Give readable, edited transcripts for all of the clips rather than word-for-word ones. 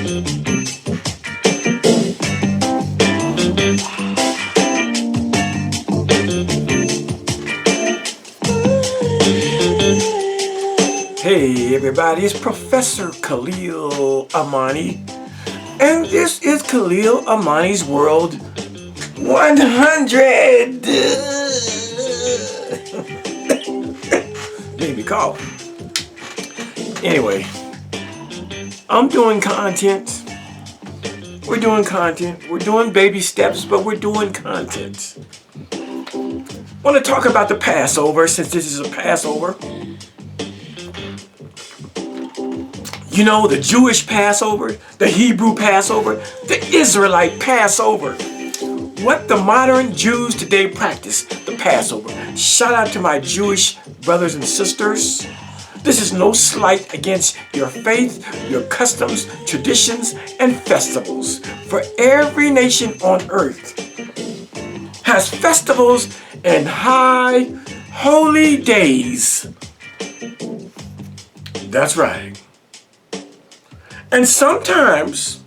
Hey everybody, it's Professor Khalil Amani, and this is Khalil Amani's World 100. Made me cough. Anyway, I'm doing content. We're doing content. We're doing baby steps, but we're doing content. I want to talk about the Passover, since this is a Passover. You know, the Jewish Passover, the Hebrew Passover, the Israelite Passover. What the modern Jews today practice, the Passover. Shout out to my Jewish brothers and sisters. This is no slight against your faith, your customs, traditions, and festivals. For every nation on earth has festivals and high holy days. That's right. And sometimes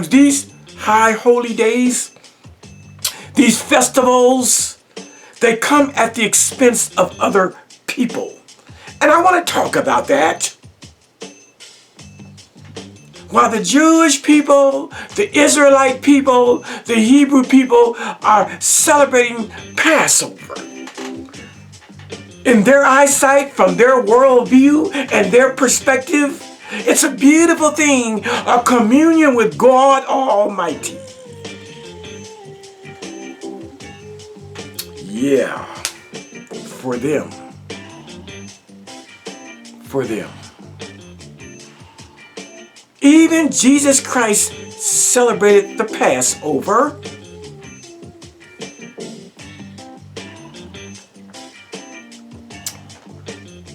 these high holy days, these festivals, they come at the expense of other people. And I want to talk about that. While the Jewish people, the Israelite people, the Hebrew people are celebrating Passover, in their eyesight, from their worldview and their perspective, it's a beautiful thing, a communion with God Almighty. Yeah, for them. For them. Even Jesus Christ celebrated the Passover.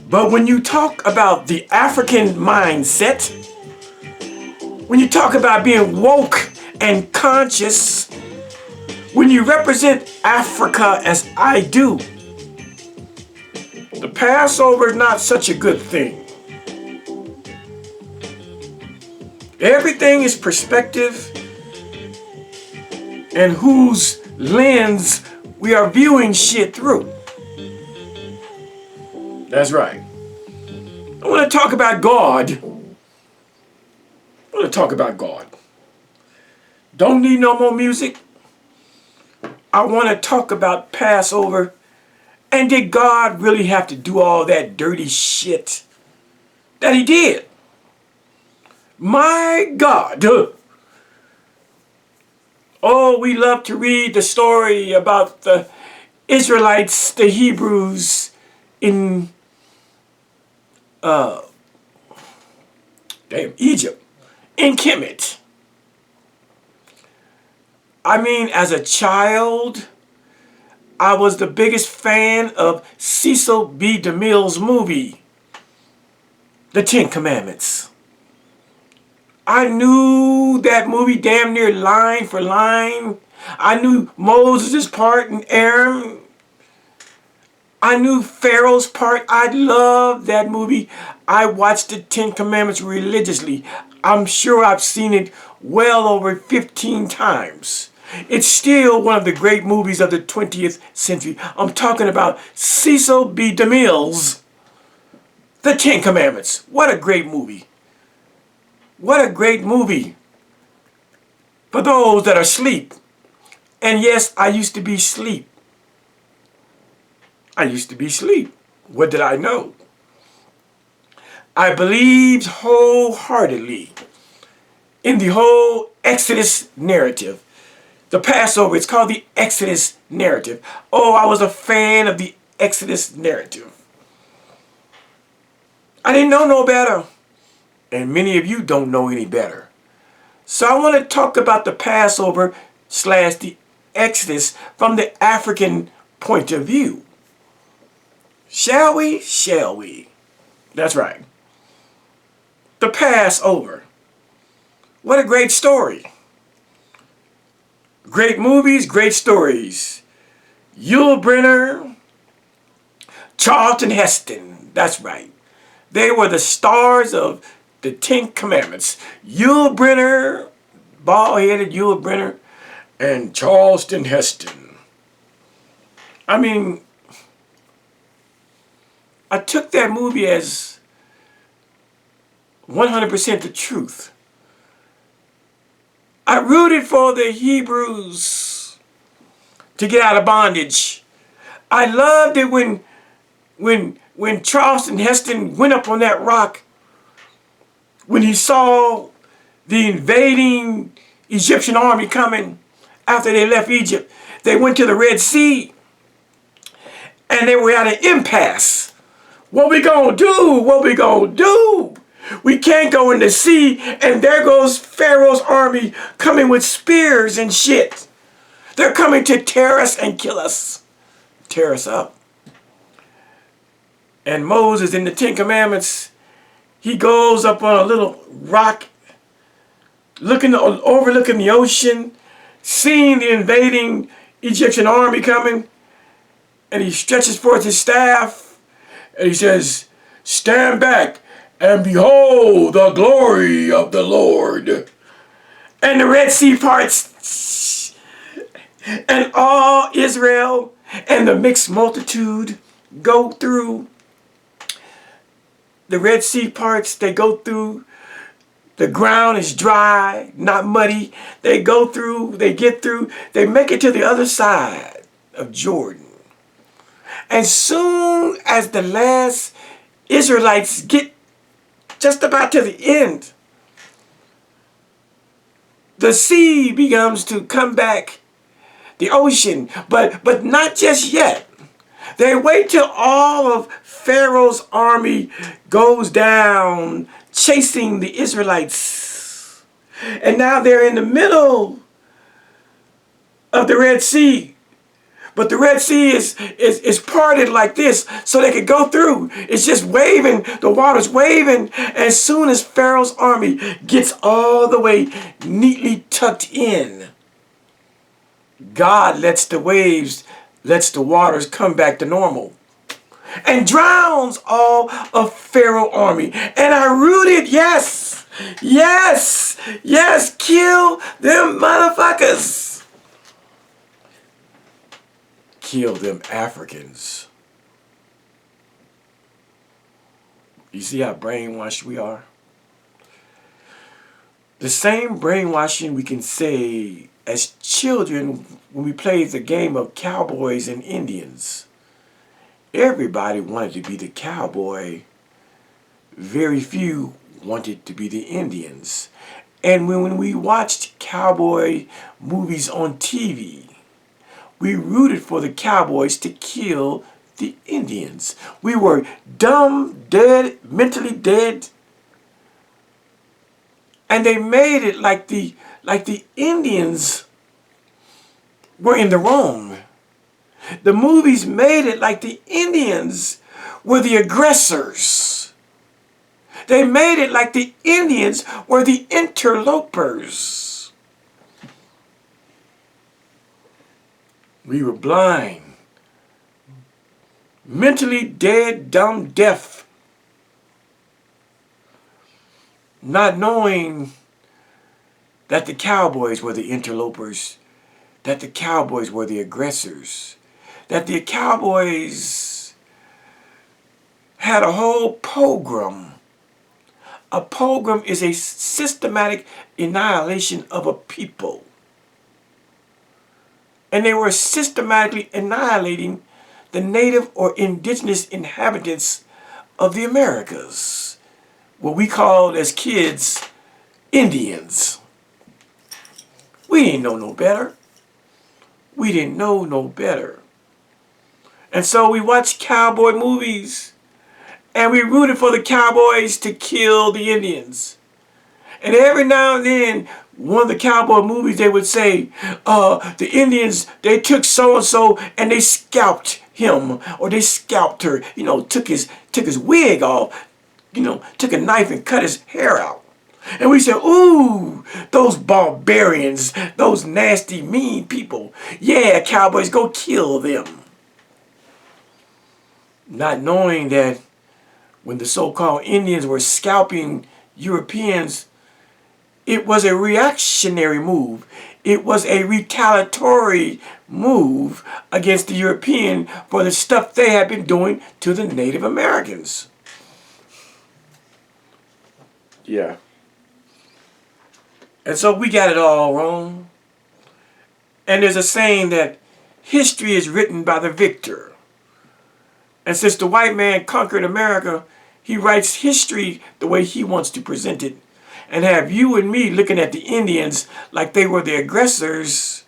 But when you talk about the African mindset, when you talk about being woke and conscious, when you represent Africa as I do, the Passover is not such a good thing. Everything is perspective and whose lens we are viewing shit through. That's right. I want to talk about God. I want to talk about God. Don't need no more music. I want to talk about Passover. And did God really have to do all that dirty shit that he did? My God. Oh, we love to read the story about the Israelites, the Hebrews in Egypt, in Kemet. I mean, as a child, I was the biggest fan of Cecil B. DeMille's movie, The Ten Commandments. I knew that movie damn near line for line. I knew Moses' part and Aaron. I knew Pharaoh's part. I loved that movie. I watched the Ten Commandments religiously. I'm sure I've seen it well over 15 times. It's still one of the great movies of the 20th century. I'm talking about Cecil B. DeMille's The Ten Commandments. What a great movie. What a great movie. For those that are asleep. And yes, I used to be asleep. I used to be asleep. What did I know? I believed wholeheartedly in the whole Exodus narrative. The Passover, it's called the Exodus narrative. Oh, I was a fan of the Exodus narrative. I didn't know no better. And many of you don't know any better. So I want to talk about the Passover / the Exodus from the African point of view. Shall we? Shall we? That's right. The Passover. What a great story. Great movies, great stories. Yul Brynner, Charlton Heston. That's right. They were the stars of the Ten Commandments. Yul Brynner, bald-headed Yul Brynner, and Charlton Heston. I mean, I took that movie as 100% the truth. I rooted for the Hebrews to get out of bondage. I loved it when Charlton Heston went up on that rock, when he saw the invading Egyptian army coming after they left Egypt. They went to the Red Sea and they were at an impasse. What we gonna do? What we gonna do? We can't go in the sea, and there goes Pharaoh's army coming with spears and shit. They're coming to tear us and kill us. Tear us up. And Moses in the Ten Commandments, he goes up on a little rock, overlooking the ocean, seeing the invading Egyptian army coming, and he stretches forth his staff, and he says, "Stand back and behold the glory of the Lord." And the Red Sea parts, and all Israel and the mixed multitude go through. The Red Sea parts, they go through. The ground is dry, not muddy. They go through, they get through, they make it to the other side of Jordan. And soon as the last Israelites get just about to the end, the sea begins to come back, the ocean, but not just yet. They wait till all of Pharaoh's army goes down, chasing the Israelites. And now they're in the middle of the Red Sea. But the Red Sea is parted like this so they could go through. It's just waving, the water's waving. As soon as Pharaoh's army gets all the way neatly tucked in, God lets the waves, lets the waters come back to normal, and drowns all of Pharaoh's army. And I rooted, yes, yes, yes, kill them motherfuckers. Kill them Africans. You see how brainwashed we are? The same brainwashing we can say as children when we played the game of cowboys and Indians. Everybody wanted to be the cowboy. Very few wanted to be the Indians. And when we watched cowboy movies on TV, we rooted for the cowboys to kill the Indians. We were dumb, dead, mentally dead. And they made it like the Indians were in the wrong. The movies made it like the Indians were the aggressors. They made it like the Indians were the interlopers. We were blind, mentally dead, dumb, deaf, not knowing that the cowboys were the interlopers, that the cowboys were the aggressors, that the cowboys had a whole pogrom. A pogrom is a systematic annihilation of a people. And they were systematically annihilating the native or indigenous inhabitants of the Americas, what we called as kids Indians. We didn't know no better. We didn't know no better. And so we watched cowboy movies, and we rooted for the cowboys to kill the Indians. And every now and then, one of the cowboy movies, they would say, the Indians, they took so-and-so and they scalped him, or they scalped her, took his wig off, took a knife and cut his hair out. And we said, ooh, those barbarians, those nasty, mean people. Yeah, cowboys, go kill them. Not knowing that when the so-called Indians were scalping Europeans, it was a reactionary move. It was a retaliatory move against the European for the stuff they had been doing to the Native Americans. Yeah. And so we got it all wrong. And there's a saying that history is written by the victor. And since the white man conquered America, he writes history the way he wants to present it. And have you and me looking at the Indians like they were the aggressors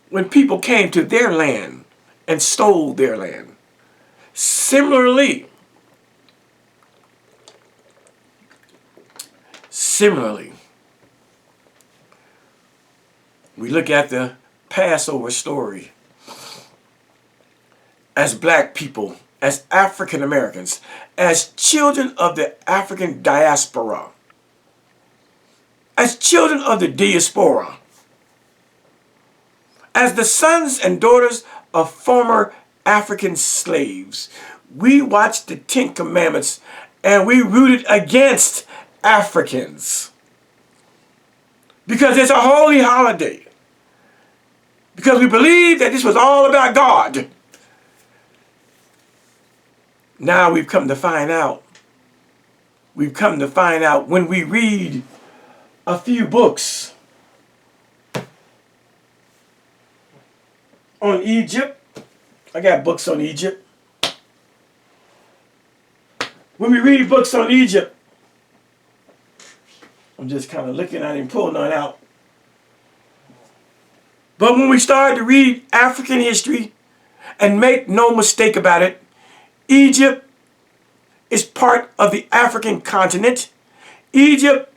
when people came to their land and stole their land. Similarly, we look at the Passover story as black people, as African Americans, as children of the African diaspora, as children of the diaspora, as the sons and daughters of former African slaves. We watched the Ten Commandments and we rooted against Africans because it's a holy holiday, because we believe that this was all about God. Now we've come to find out when we read a few books on Egypt. I got books on Egypt. When we read books on Egypt, I'm just kind of looking at it and pulling it out. But when we start to read African history, and make no mistake about it, Egypt is part of the African continent. Egypt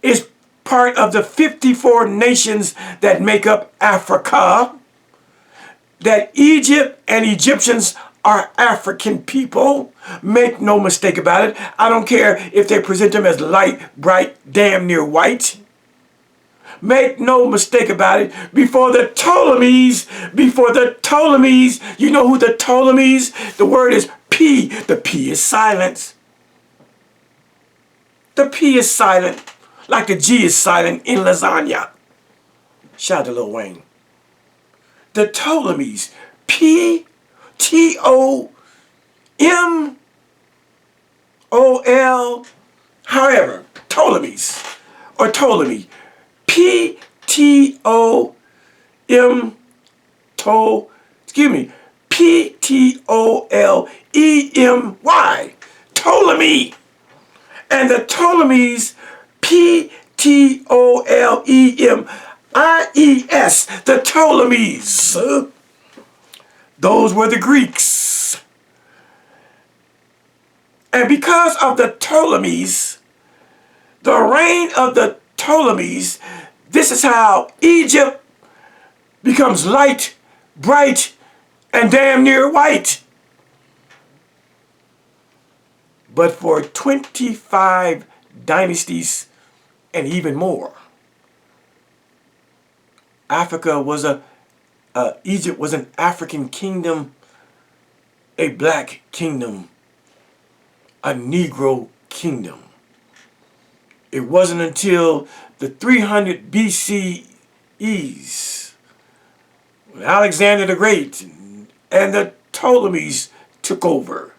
is part of the 54 nations that make up Africa. That Egypt and Egyptians are African people. Make no mistake about it. I don't care if they present them as light, bright, damn near white. Make no mistake about it. Before the Ptolemies, you know who the Ptolemies? The word is P. The P is silent. The P is silent. Like the G is silent in lasagna. Shout out to Lil Wayne. The Ptolemies. P-T-O-M-O-L. However, Ptolemies or Ptolemy. P-T-O-L-E-M-Y. Ptolemy. And the Ptolemies, P-T-O-L-E-M-I-E-S, the Ptolemies. Those were the Greeks. And because of the Ptolemies, the reign of the Ptolemies, this is how Egypt becomes light, bright, and damn near white. But for 25 dynasties and even more, Egypt was an African kingdom, a black kingdom, a Negro kingdom. It wasn't until the 300 BCEs, when Alexander the Great and the Ptolemies took over.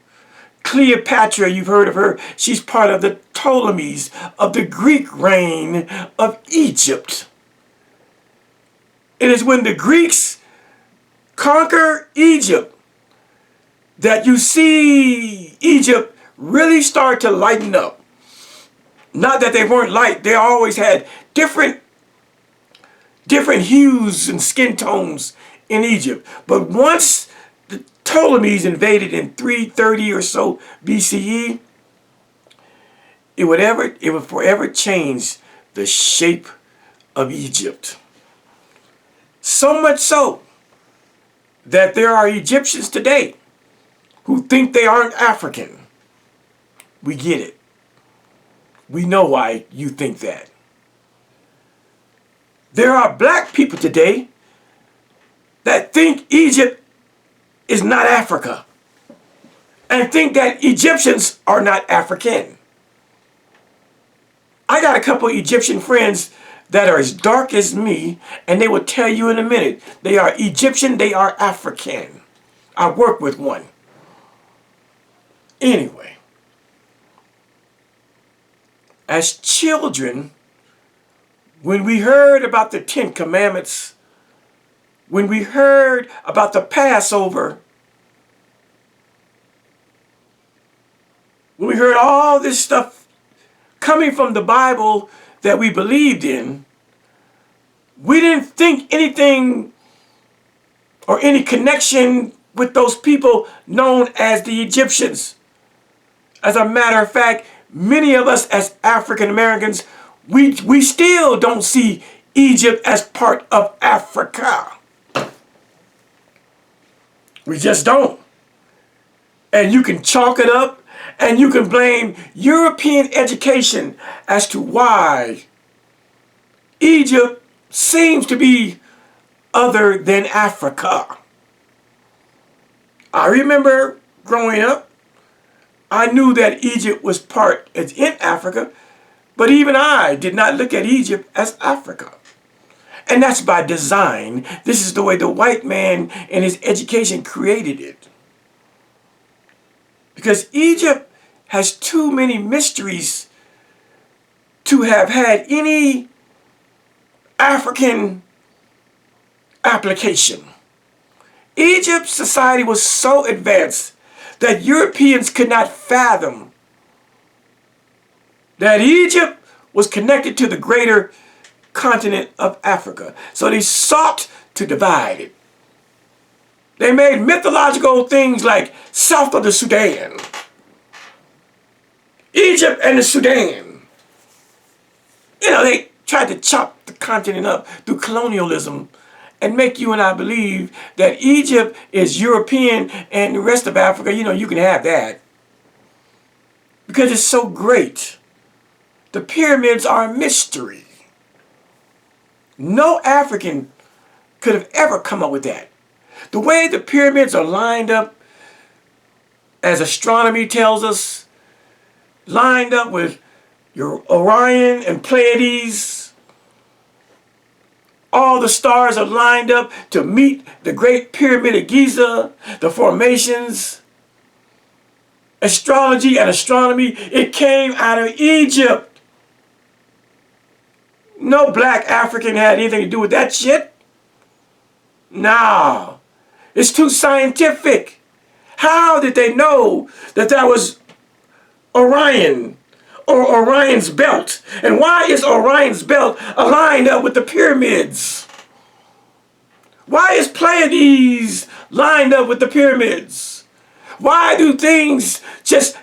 Cleopatra, you've heard of her, she's part of the Ptolemies of the Greek reign of Egypt. It is when the Greeks conquer Egypt that you see Egypt really start to lighten up. Not that they weren't light, they always had different hues and skin tones in Egypt. But once the Ptolemies invaded in 330 or so BCE, it would forever change the shape of Egypt. So much so that there are Egyptians today who think they aren't African. We get it. We know why you think that. There are black people today that think Egypt is not Africa and think that Egyptians are not African. got a couple Egyptian friends that are as dark as me, and they will tell you in a minute. They are Egyptian, they are African. I work with one. Anyway, as children, when we heard about the Ten Commandments, when we heard about the Passover, when we heard all this stuff coming from the Bible that we believed in, we didn't think anything or any connection with those people known as the Egyptians. As a matter of fact, many of us as African Americans, we still don't see Egypt as part of Africa. We just don't. And you can chalk it up and you can blame European education as to why Egypt seems to be other than Africa. I remember growing up, I knew that Egypt was in Africa, but even I did not look at Egypt as Africa. And that's by design. This is the way the white man and his education created it. Because Egypt has too many mysteries to have had any African application. Egypt's society was so advanced that Europeans could not fathom that Egypt was connected to the greater continent of Africa. So they sought to divide it. They made mythological things like south of the Sudan, Egypt and the Sudan. You know, they tried to chop the continent up through colonialism and make you and I believe that Egypt is European and the rest of Africa, you know, you can have that. Because it's so great. The pyramids are a mystery. No African could have ever come up with that. The way the pyramids are lined up, as astronomy tells us, lined up with your Orion and Pleiades. All the stars are lined up to meet the Great Pyramid of Giza, the formations. Astrology and astronomy, it came out of Egypt. No black African had anything to do with that shit. No. It's too scientific. How did they know that that was Orion or Orion's belt? And why is Orion's belt aligned up with the pyramids? Why is Pleiades lined up with the pyramids? Why do things just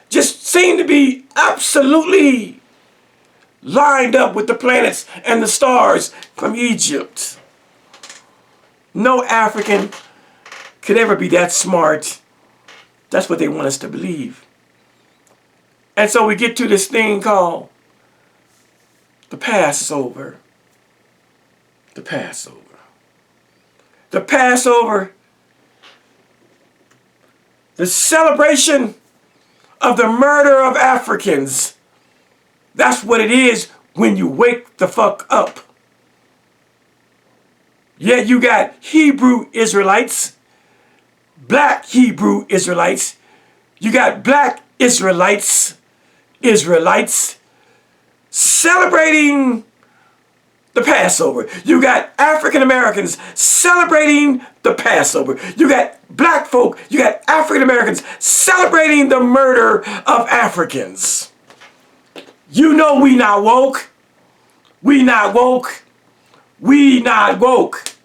seem to be absolutely lined up with the planets and the stars from Egypt? No African could ever be that smart. That's what they want us to believe. And so we get to this thing called the Passover. The Passover. The Passover, the celebration of the murder of Africans. That's what it is when you wake the fuck up. Yeah, you got Hebrew Israelites, black Hebrew Israelites. You got black Israelites celebrating the Passover. You got African Americans celebrating the Passover. You got black folk, you got African Americans celebrating the murder of Africans. You know we not woke. We not woke. We not woke.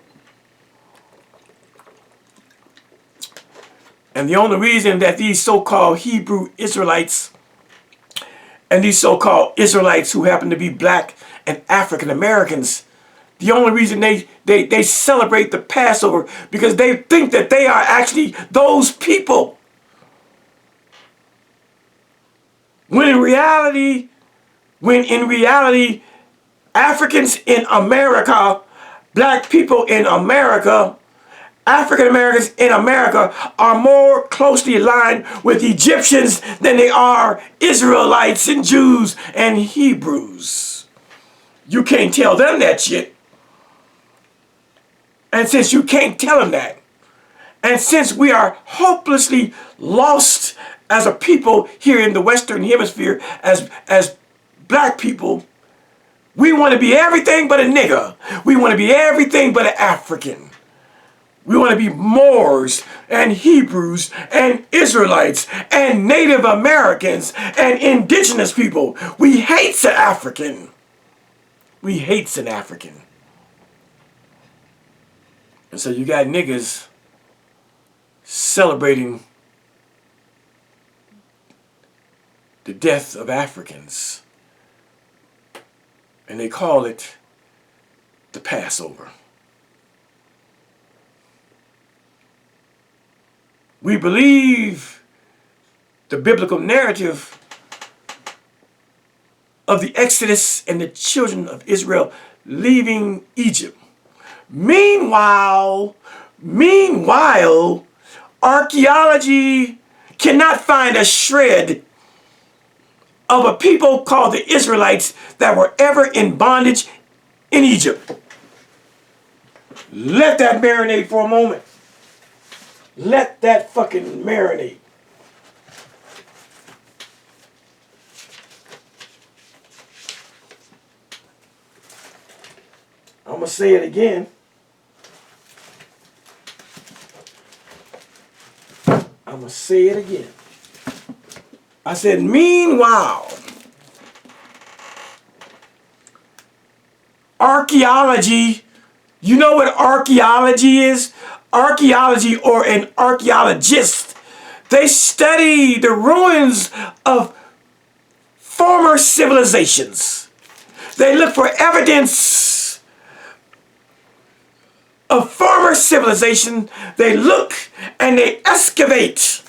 And the only reason that these so-called Hebrew Israelites and these so-called Israelites who happen to be black and African Americans, the only reason they celebrate the Passover because they think that they are actually those people. When in reality, Africans in America, black people in America, African Americans in America are more closely aligned with Egyptians than they are Israelites and Jews and Hebrews. You can't tell them that shit. And since you can't tell them that, and since we are hopelessly lost as a people here in the Western Hemisphere, as black people, we want to be everything but a nigger. We want to be everything but an African. We want to be Moors and Hebrews and Israelites and Native Americans and indigenous people. We hate an African. We hate an African. And so you got niggas celebrating the death of Africans. And they call it the Passover. We believe the biblical narrative of the Exodus and the children of Israel leaving Egypt. Meanwhile, archaeology cannot find a shred of a people called the Israelites that were ever in bondage in Egypt. Let that marinate for a moment. Let that fucking marinate. I'm going to say it again. I'm going to say it again. I said, meanwhile, archaeology, you know what archaeology is? Archaeology, or an archaeologist, they study the ruins of former civilizations. They look for evidence of former civilization. They look and they excavate.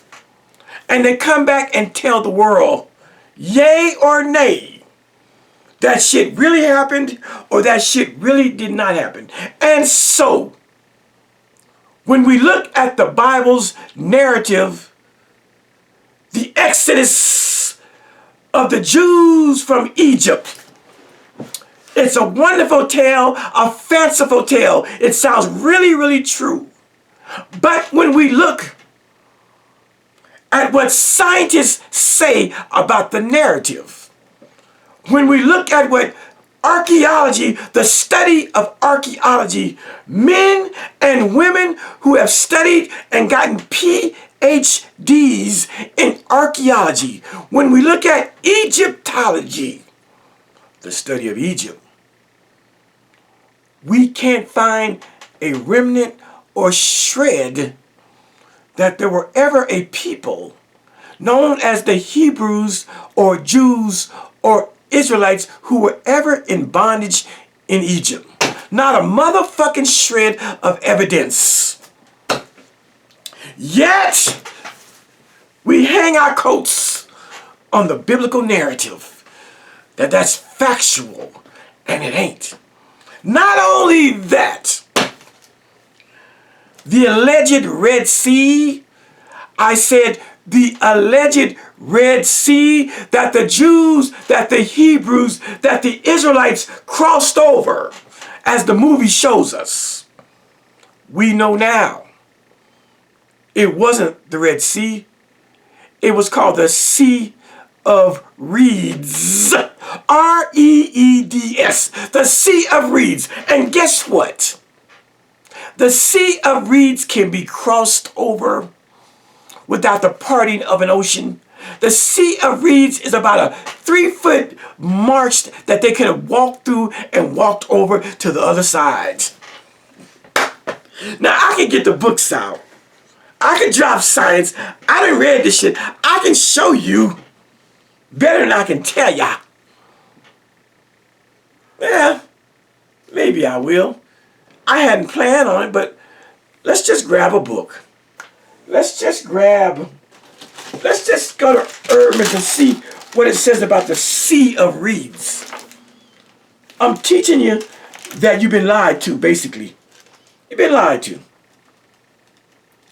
And they come back and tell the world, yay or nay, that shit really happened or that shit really did not happen. And so, when we look at the Bible's narrative, the Exodus of the Jews from Egypt, it's a wonderful tale, a fanciful tale. It sounds really, really true. But when we look at what scientists say about the narrative, when we look at what archaeology, the study of archaeology, men and women who have studied and gotten PhDs in archaeology, when we look at Egyptology, the study of Egypt, we can't find a remnant or shred that there were ever a people known as the Hebrews or Jews or Israelites who were ever in bondage in Egypt. Not a motherfucking shred of evidence. Yet, we hang our coats on the biblical narrative that that's factual, and it ain't. Not only that, the alleged Red Sea, I said the alleged Red Sea that the Jews, that the Hebrews, that the Israelites crossed over, as the movie shows us. We know now it wasn't the Red Sea. It was called the Sea of Reeds. R-E-E-D-S. The Sea of Reeds. And guess what? The Sea of Reeds can be crossed over without the parting of an ocean. The Sea of Reeds is about a 3-foot march that they could have walked through and walked over to the other side. Now, I can get the books out. I can drop science. I done read this shit. I can show you better than I can tell ya. Yeah, maybe I will. I hadn't planned on it, but let's just grab a book. Let's just go to Urban and see what it says about the Sea of Reeds. I'm teaching you that you've been lied to, basically. You've been lied to.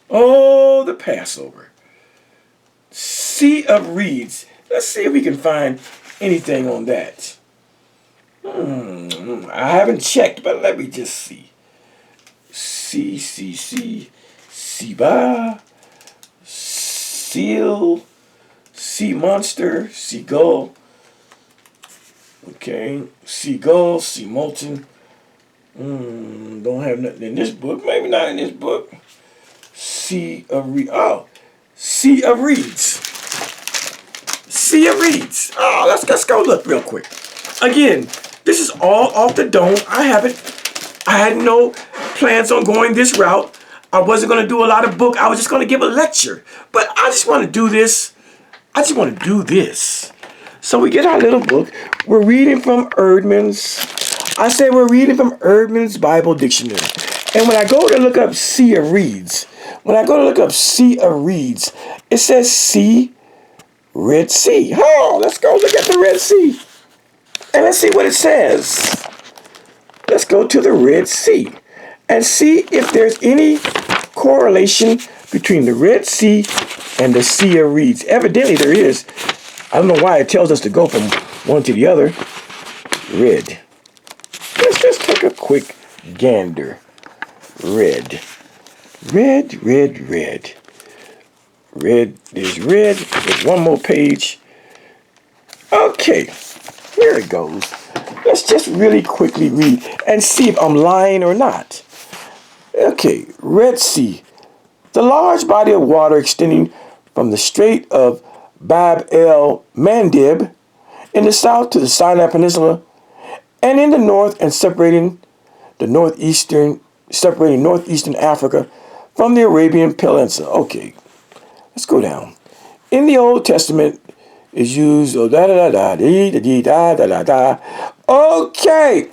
Oh, the Passover. Sea of Reeds. Let's see if we can find anything on that. I haven't checked, but let me just see. Seba, seal, sea monster, seagull. Okay, seagull, sea molten. Don't have nothing in this book. Maybe not in this book. Sea of reeds. Oh, sea of reeds. Sea of reeds. Oh, let's go look real quick. Again, this is all off the dome. I had no plans on going this route. I wasn't going to do a lot of book. I was just going to give a lecture. But I just want to do this. I just want to do this. So we get our little book. We're reading from Erdman's. I say we're reading from Erdman's Bible Dictionary. And when I go to look up Sea of Reeds, it says Sea, Red Sea. Oh, let's go look at the Red Sea. And let's see what it says. Let's go to the Red Sea and see if there's any correlation between the Red Sea and the Sea of Reeds. Evidently there is. I don't know why it tells us to go from one to the other. Red. Let's just take a quick gander. Red. Red, red, red. Red is red. There's one more page. Okay. Here it goes. Let's just really quickly read and see if I'm lying or not. Okay. Red Sea. The large body of water extending from the Strait of Bab el-Mandeb in the south to the Sinai Peninsula, and in the north and separating northeastern Africa from the Arabian Peninsula. Okay, let's go down. In the Old Testament is used Okay,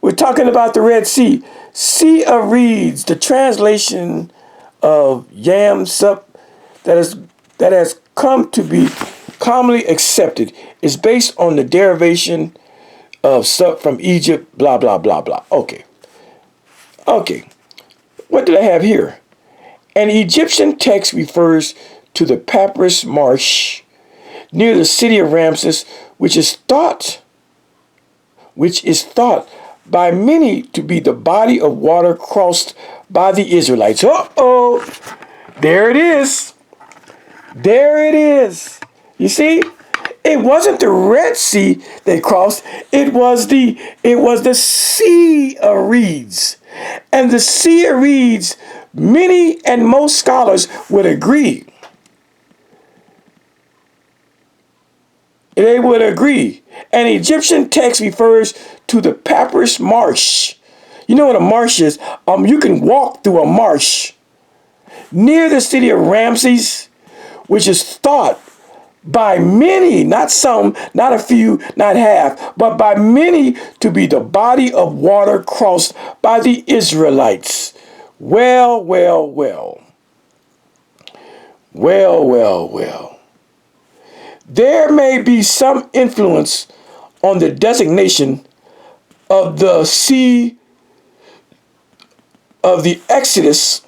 we're talking about the Red Sea. Sea of Reeds, the translation of Yam Sup that has come to be commonly accepted is based on the derivation of sup from Egypt, blah, blah, blah, blah. Okay. What did I have here? An Egyptian text refers to the Papyrus Marsh near the city of Ramses, which is thought by many to be the body of water crossed by the Israelites. Uh-oh. There it is. There it is. You see? It wasn't the Red Sea they crossed. It was the Sea of Reeds. And the Sea of Reeds, many and most scholars would agree. They would agree. An Egyptian text refers to the Papyrus Marsh. You know what a marsh is? You can walk through a marsh near the city of Ramses, which is thought by many, not some, not a few, not half, but by many to be the body of water crossed by the Israelites. Well. There may be some influence on the designation of the Sea of the Exodus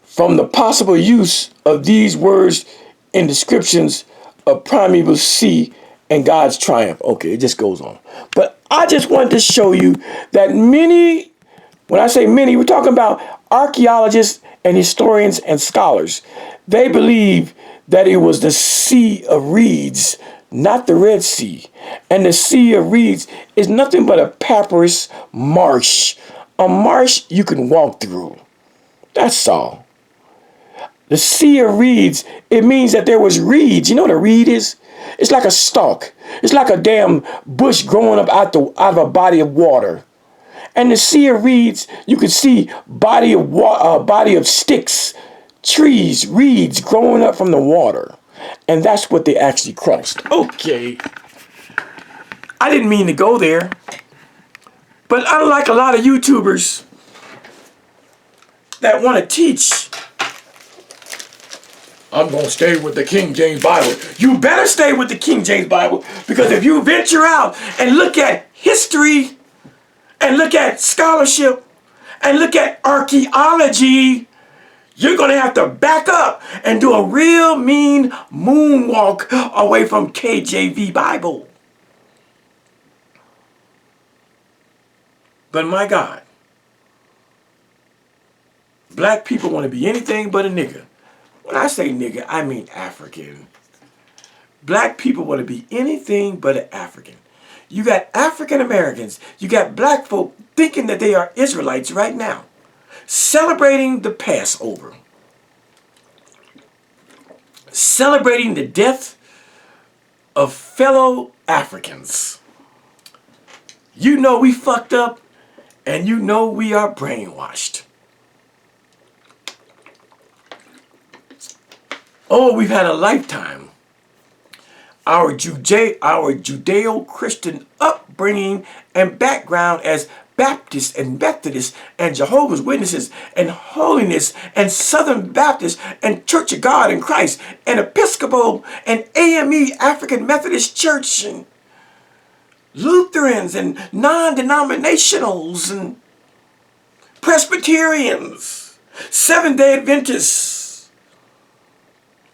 from the possible use of these words in descriptions of primeval sea and God's triumph. Okay, it just goes on. But I just wanted to show you that many, when I say many, we're talking about archaeologists and historians and scholars. They believe that it was the Sea of Reeds, not the Red Sea. And the Sea of Reeds is nothing but a papyrus marsh. A marsh you can walk through. That's all. The Sea of Reeds, it means that there was reeds. You know what a reed is? It's like a stalk. It's like a damn bush growing up out of a body of water. And the Sea of Reeds, you could see body of sticks, trees, reeds growing up from the water. And that's what they actually crossed. Okay. I didn't mean to go there. But unlike a lot of YouTubers that want to teach, I'm going to stay with the King James Bible. You better stay with the King James Bible, because if you venture out and look at history and look at scholarship and look at archaeology, you're going to have to back up and do a real mean moonwalk away from KJV Bible. But my God, black people want to be anything but a nigger. When I say nigger, I mean African. Black people want to be anything but an African. You got African Americans, you got black folk thinking that they are Israelites right now, celebrating the Passover, celebrating the death of fellow Africans. You know we fucked up, and you know we are brainwashed. Oh, we've had a lifetime. Our Judeo-Christian upbringing and background as Baptists and Methodists and Jehovah's Witnesses and Holiness and Southern Baptists and Church of God in Christ and Episcopal and AME African Methodist Church and Lutherans and non-denominationals and Presbyterians, Seventh-day Adventists,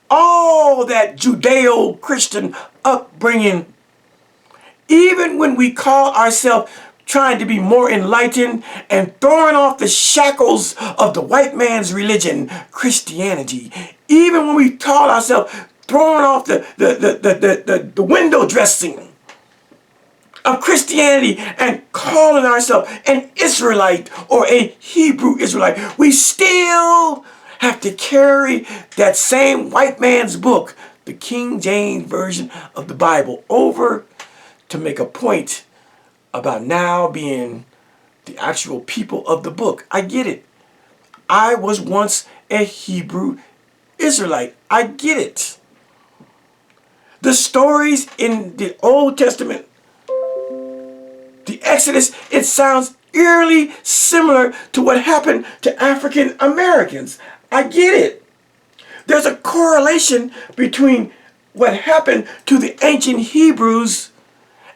all that Judeo-Christian upbringing, even when we call ourselves trying to be more enlightened and throwing off the shackles of the white man's religion, Christianity, even when we call ourselves throwing off the window dressing of Christianity and calling ourselves an Israelite or a Hebrew Israelite, we still have to carry that same white man's book, the King James Version of the Bible, over to make a point about now being the actual people of the book. I get it. I was once a Hebrew Israelite. I get it. The stories in the Old Testament, the Exodus, it sounds eerily similar to what happened to African Americans. I get it. There's a correlation between what happened to the ancient Hebrews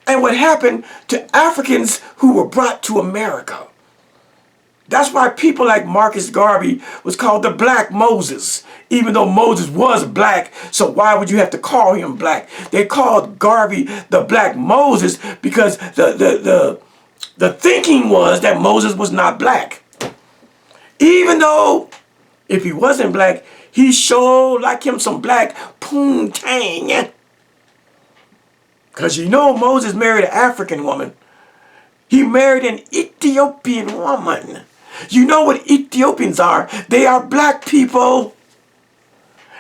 and what happened to Africans who were brought to America. That's why people like Marcus Garvey was called the Black Moses, even though Moses was black, so why would you have to call him black? They called Garvey the Black Moses because the thinking was that Moses was not black. Even though if he wasn't black, he showed like him some black poontang. Because you know Moses married an African woman. He married an Ethiopian woman. You know what Ethiopians are? They are black people.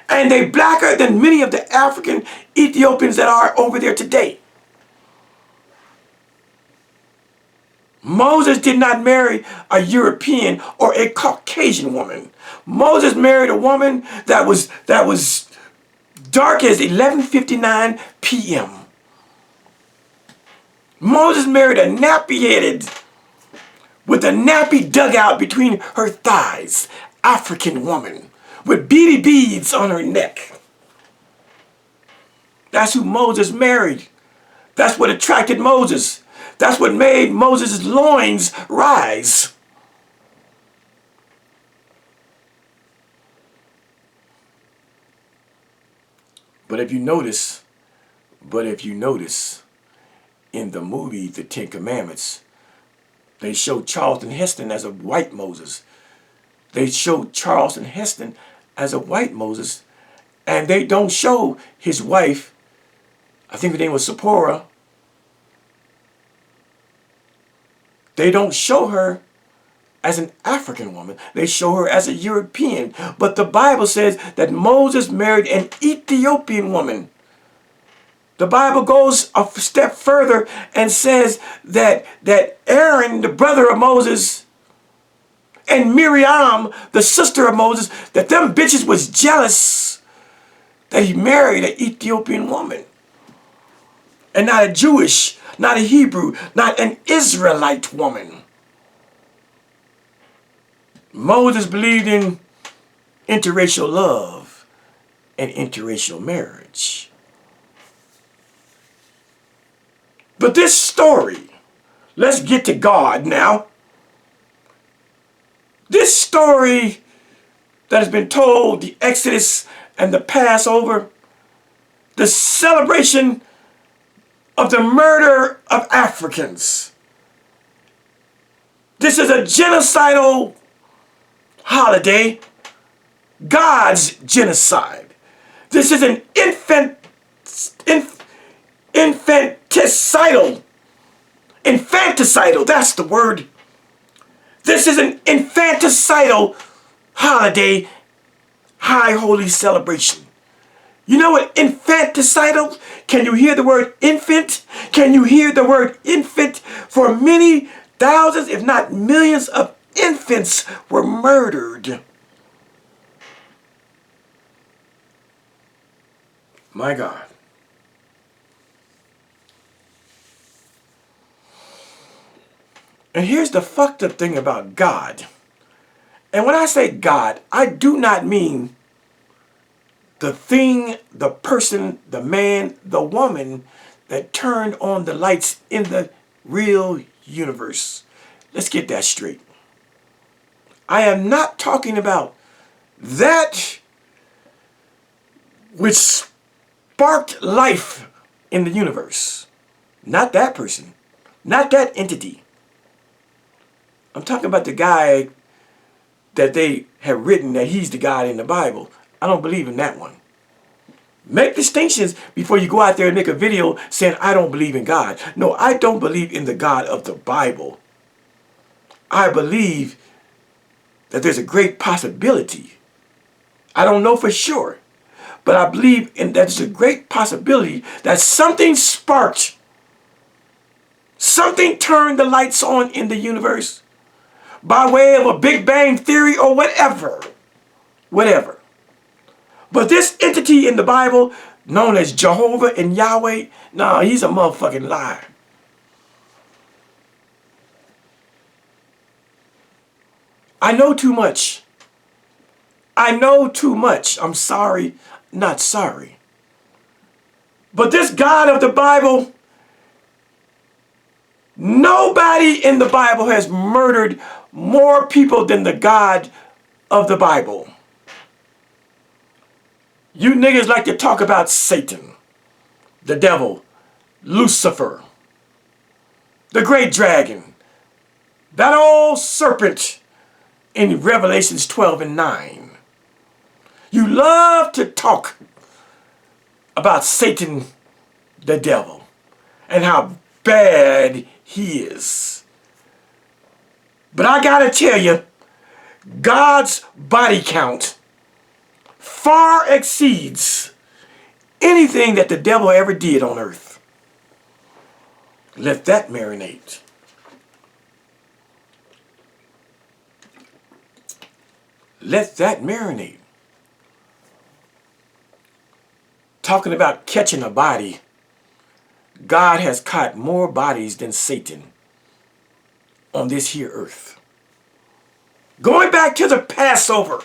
And they blacker than many of the African Ethiopians that are over there today. Moses did not marry a European or a Caucasian woman. Moses married a woman that was dark as 11:59 p.m. Moses married a nappy-headed, with a nappy dugout between her thighs, African woman with beady beads on her neck. That's who Moses married. That's what attracted Moses. That's what made Moses' loins rise. But if you notice, in the movie The Ten Commandments, they show Charlton Heston as a white Moses. They show Charlton Heston as a white Moses, and they don't show his wife, I think her name was Zipporah. They don't show her as an African woman. They show her as a European. But the Bible says that Moses married an Ethiopian woman. The Bible goes a step further and says that Aaron, the brother of Moses, and Miriam, the sister of Moses, that them bitches was jealous that he married an Ethiopian woman. And not a Jewish, not a Hebrew, not an Israelite woman. Moses believed in interracial love and interracial marriage. But this story, let's get to God now. This story that has been told, the Exodus and the Passover, the celebration of the murder of Africans, This is a genocidal holiday. God's genocide. This is an infanticidal. Infanticidal, that's the word. This is an infanticidal holiday, high holy celebration. You know what infanticidal? Can you hear the word infant? Can you hear the word infant? For many thousands, if not millions of infants were murdered. My God. And here's the fucked up thing about God. And when I say God, I do not mean the thing, the person, the man, the woman that turned on the lights in the real universe. Let's get that straight. I am not talking about that which sparked life in the universe. Not that person. Not that entity. I'm talking about the guy that they have written that he's the God in the Bible. I don't believe in that one. Make distinctions before you go out there and make a video saying, I don't believe in God. No, I don't believe in the God of the Bible. I believe that there's a great possibility. I don't know for sure, but I believe in that there's a great possibility that something sparked, something turned the lights on in the universe by way of a Big Bang theory or whatever. Whatever. But this entity in the Bible, known as Jehovah and Yahweh, nah, he's a motherfucking liar. I know too much. I know too much. I'm sorry, not sorry. But this God of the Bible, nobody in the Bible has murdered more people than the God of the Bible. You niggas like to talk about Satan, the devil, Lucifer, the great dragon, that old serpent in Revelations 12 and 9. You love to talk about Satan, the devil, and how bad he is. But I gotta tell you, God's body count far exceeds anything that the devil ever did on earth. Let that marinate. Let that marinate. Talking about catching a body, God has caught more bodies than Satan on this here earth. Going back to the Passover.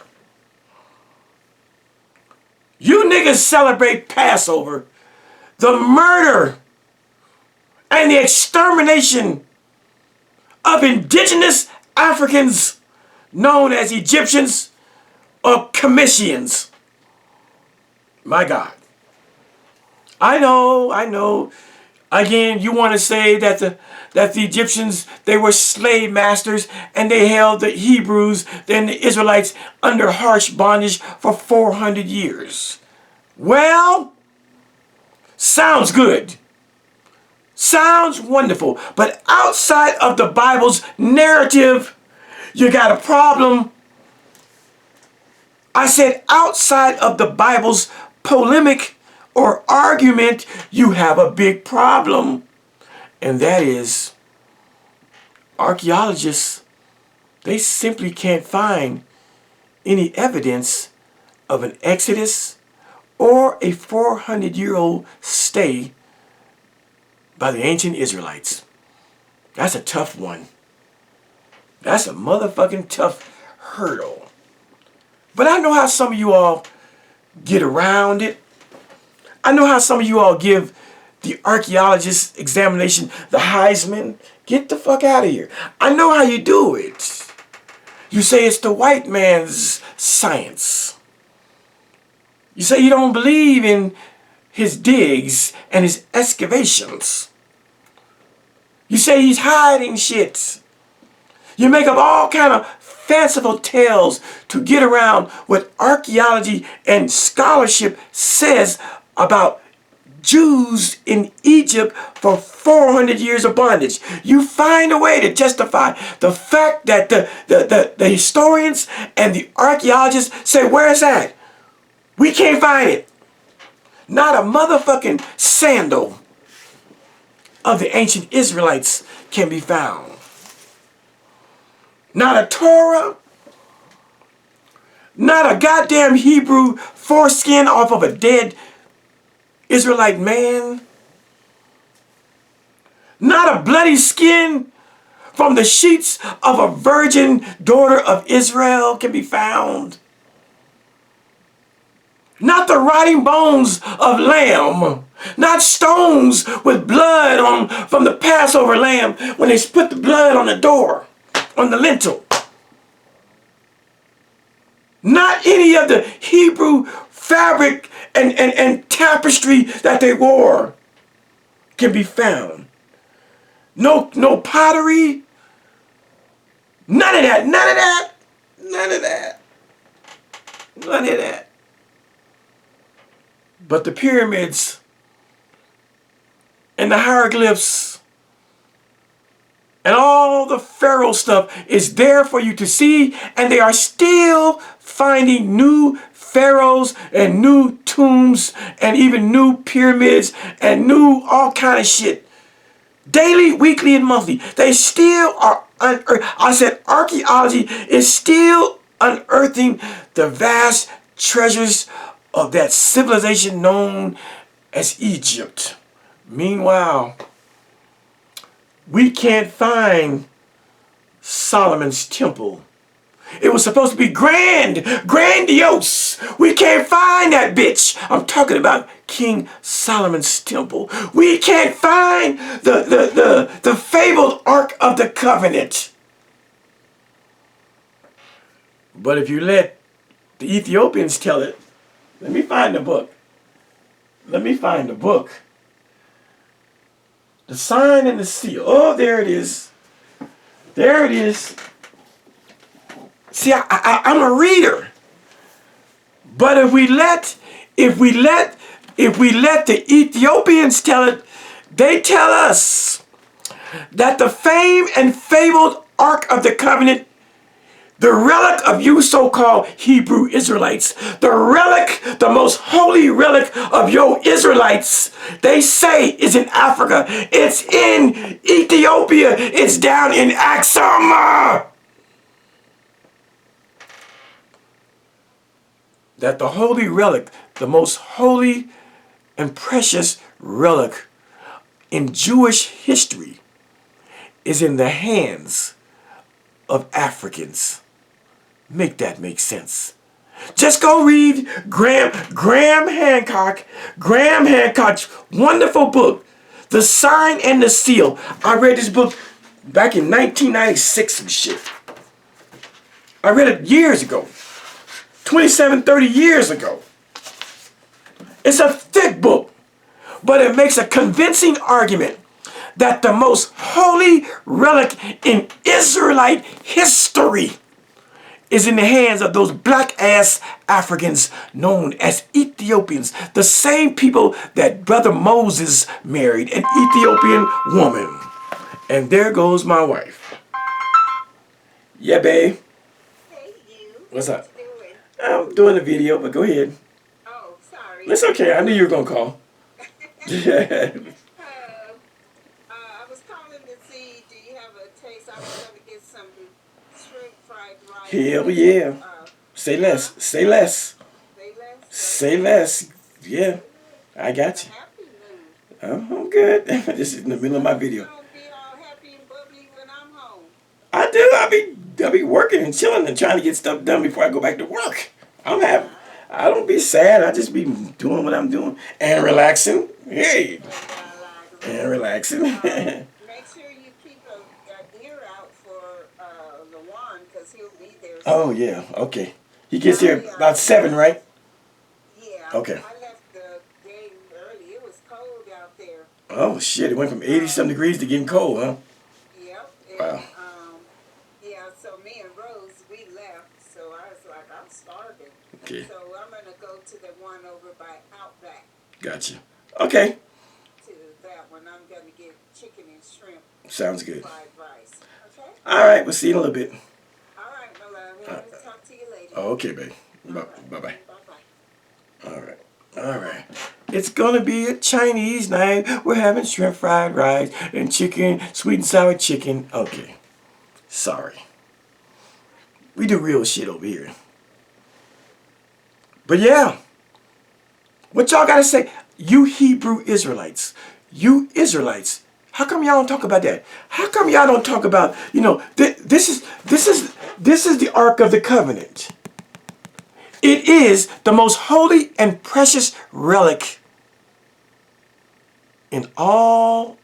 You niggas celebrate Passover, the murder and the extermination of indigenous Africans known as Egyptians or Commissions. My God. I know. Again, you want to say that the Egyptians, they were slave masters and they held the Hebrews and the Israelites under harsh bondage for 400 years. Well, sounds good. Sounds wonderful. But outside of the Bible's narrative, you got a problem. I said outside of the Bible's polemic or argument, you have a big problem. And that is, archaeologists, they simply can't find any evidence of an exodus or a 400-year-old stay by the ancient Israelites. That's a tough one. That's a motherfucking tough hurdle. But I know how some of you all get around it. I know how some of you all give the archaeologist examination the Heisman. Get the fuck out of here. I know how you do it. You say it's the white man's science. You say you don't believe in his digs and his excavations. You say he's hiding shit. You make up all kind of fanciful tales to get around what archaeology and scholarship says about Jews in Egypt for 400 years of bondage. You find a way to justify the fact that the historians and the archaeologists say, where's that? We can't find it. Not a motherfucking sandal of the ancient Israelites can be found. Not a Torah. Not a goddamn Hebrew foreskin off of a dead Israelite man. Not a bloody skin from the sheets of a virgin daughter of Israel can be found. Not the rotting bones of lamb. Not stones with blood on from the Passover lamb when they put the blood on the door, on the lintel. Not any of the Hebrew fabric and tapestry that they wore can be found. No pottery. None of that. None of that. None of that. None of that. But the pyramids and the hieroglyphs and all the pharaoh stuff is there for you to see, and they are still finding new pharaohs and new tombs and even new pyramids and new all kind of shit. Daily, weekly, and monthly. They still are I said archaeology is still unearthing the vast treasures of that civilization known as Egypt. Meanwhile, we can't find Solomon's temple. It was supposed to be grandiose. We can't find that bitch. I'm talking about King Solomon's temple. We can't find the fabled Ark of the Covenant. But if you let the Ethiopians tell it, let me find the book. Let me find the book. The sign and the seal. Oh, there it is. There it is. See, I'm a reader. But if we let the Ethiopians tell it, they tell us that the famed and fabled Ark of the Covenant, the relic of you so-called Hebrew Israelites, the relic, the most holy relic of your Israelites, they say is in Africa. It's in Ethiopia. It's down in Axum. That the holy relic, the most holy and precious relic in Jewish history, is in the hands of Africans. Make that make sense. Just go read Graham Hancock's wonderful book, The Sign and the Seal. I read this book back in 1996 and shit. I read it years ago. 27, 30 years ago. It's a thick book, but it makes a convincing argument that the most holy relic in Israelite history is in the hands of those black-ass Africans known as Ethiopians, the same people that Brother Moses married, an Ethiopian woman. And there goes my wife. Yeah, babe. Hey, you. What's up? What you doing? I'm doing a video, but go ahead. Oh, sorry. It's okay. I knew you were going to call. I was calling to see, do you have a taste? I was going to get some shrimp fried rice. Hell yeah. Say less. Say less. Say less? Say less. Yeah. I got you. Happy mood. I'm good. This is in the middle of my You video. don't be all happy and bubbly when I'm home. I do. I'll be working and chilling and trying to get stuff done before I go back to work. I'm happy. I don't be sad. I just be doing what I'm doing and relaxing. Hey. And relaxing. Make sure you keep an ear out for Lawan, because he'll be there soon. Oh, yeah. Okay. He gets here about 7, right? Yeah. Okay. I left the day early. It was cold out there. Oh, shit. It went from 80-some degrees to getting cold, huh? Yep. Wow. Yeah, Okay. So I'm going to go to the one over by Outback. Gotcha. Okay. To that one, I'm going to get chicken and shrimp. Sounds good. Fried rice. Okay? All right. We'll see you in a little bit. All right, my love. We'll talk to you later. Okay, babe. Right. Bye-bye. Bye-bye. All right. All right. It's gonna be a Chinese night. We're having shrimp fried rice and chicken, sweet and sour chicken. Okay. Sorry. We do real shit over here. But yeah. What y'all gotta say? You Hebrew Israelites. You Israelites. How come y'all don't talk about that? How come y'all don't talk about, this is the Ark of the Covenant. It is the most holy and precious relic in all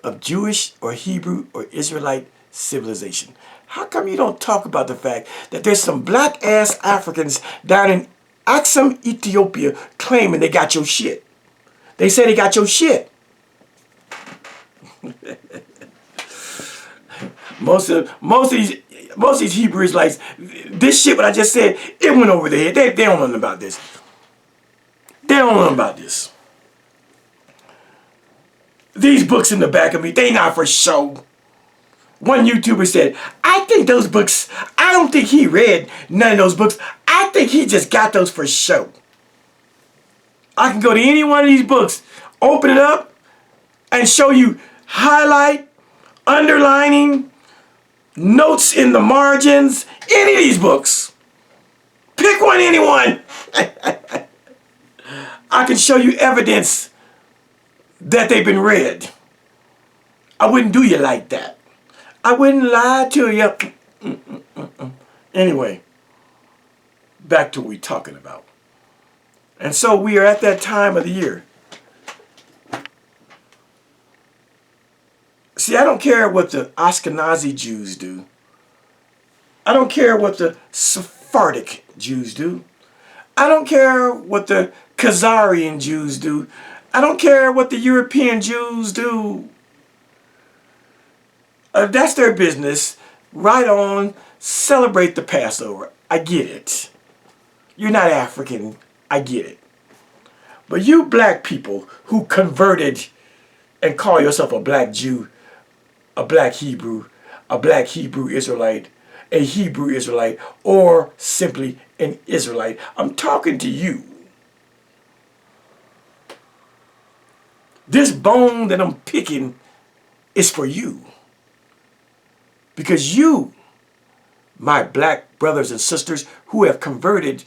of Jewish or Hebrew or Israelite civilization. How come you don't talk about the fact that there's some black ass Africans down in Axum, Ethiopia claiming they got your shit? They say they got your shit. Most of these Hebrew Israelites, this shit what I just said, it went over their head. They don't know nothing about this. They don't know nothing about this. These books in the back of me, they not for show. One YouTuber said, I think those books, I don't think he read none of those books. I think he just got those for show. I can go to any one of these books, open it up, and show you highlight, underlining, notes in the margins, any of these books. Pick one, anyone. I can show you evidence that they've been read. I wouldn't do you like that. I wouldn't lie to you. Anyway, back to what we're talking about. And so we are at that time of the year. See, I don't care what the Ashkenazi Jews do. I don't care what the Sephardic Jews do. I don't care what the Khazarian Jews do. I don't care what the European Jews do. That's their business. Right on. Celebrate the Passover. I get it. You're not African. I get it. But you black people who converted and call yourself a black Jew, a black Hebrew Israelite, a Hebrew Israelite, or simply an Israelite, I'm talking to you. This bone that I'm picking is for you. Because you, my black brothers and sisters who have converted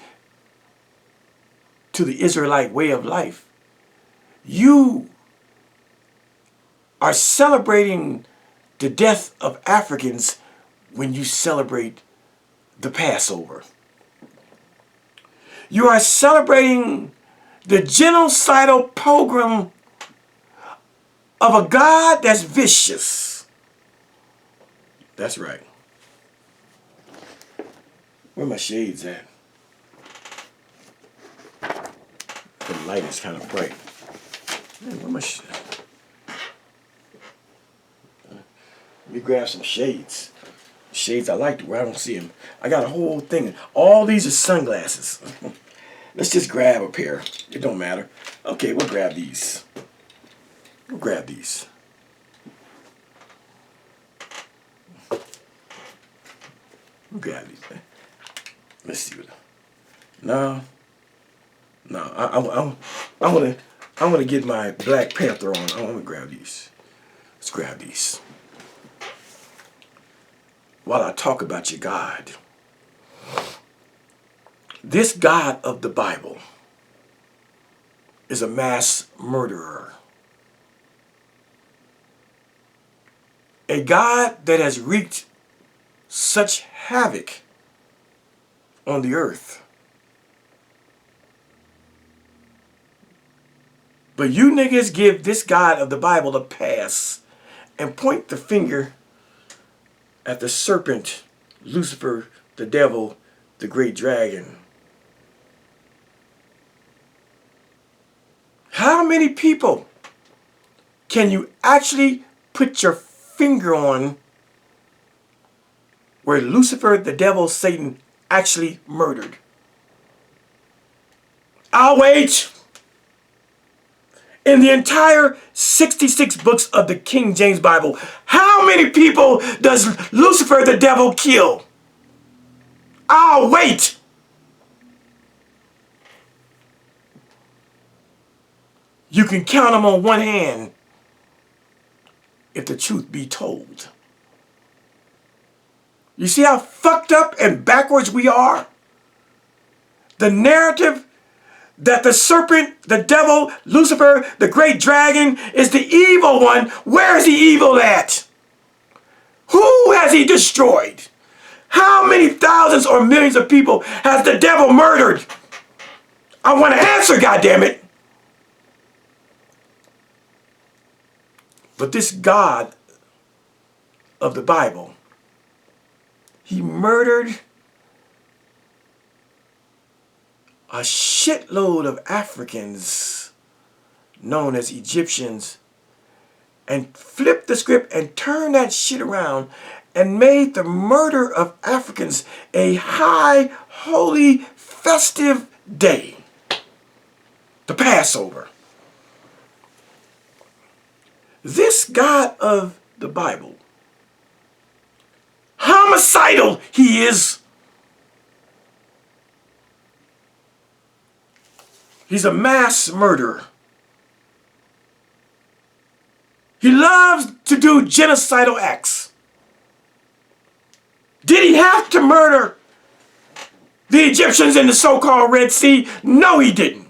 to the Israelite way of life, you are celebrating the death of Africans when you celebrate the Passover. You are celebrating the genocidal pogrom of a God that's vicious. That's right. Where my shades at? The light is kind of bright. Man, where my let me grab some shades. Shades I like to wear. I don't see them. I got a whole thing. All these are sunglasses. Let's just grab a pair. It don't matter. Okay, we'll grab these. We'll grab these. We'll grab these. Let's see what. No. I'm gonna get my Black Panther on. I'm gonna grab these. Let's grab these. While I talk about your God, this God of the Bible is a mass murderer. A God that has wreaked such havoc on the earth. But you niggas give this God of the Bible a pass and point the finger at the serpent, Lucifer, the devil, the great dragon. How many people can you actually put your finger on where Lucifer, the devil, Satan actually murdered? I'll wait. In the entire 66 books of the King James Bible, how many people does Lucifer the devil kill? I'll wait. You can count them on one hand if the truth be told. You see how fucked up and backwards we are? The narrative that the serpent, the devil, Lucifer, the great dragon is the evil one. Where is the evil at? Who has he destroyed? How many thousands or millions of people has the devil murdered? I want to answer, goddammit. But this God of the Bible, he murdered a shitload of Africans known as Egyptians and flipped the script and turned that shit around and made the murder of Africans a high, holy, festive day. The Passover. This God of the Bible, homicidal he is. He's a mass murderer. He loves to do genocidal acts. Did he have to murder the Egyptians in the so-called Red Sea? No, he didn't.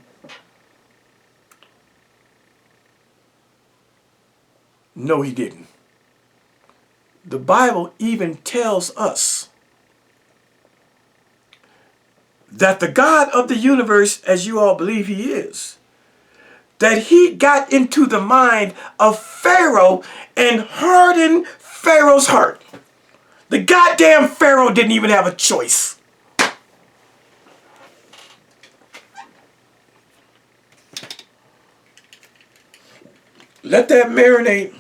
No, he didn't. The Bible even tells us that the God of the universe, as you all believe he is, that he got into the mind of Pharaoh and hardened Pharaoh's heart. The goddamn Pharaoh didn't even have a choice. Let that marinate.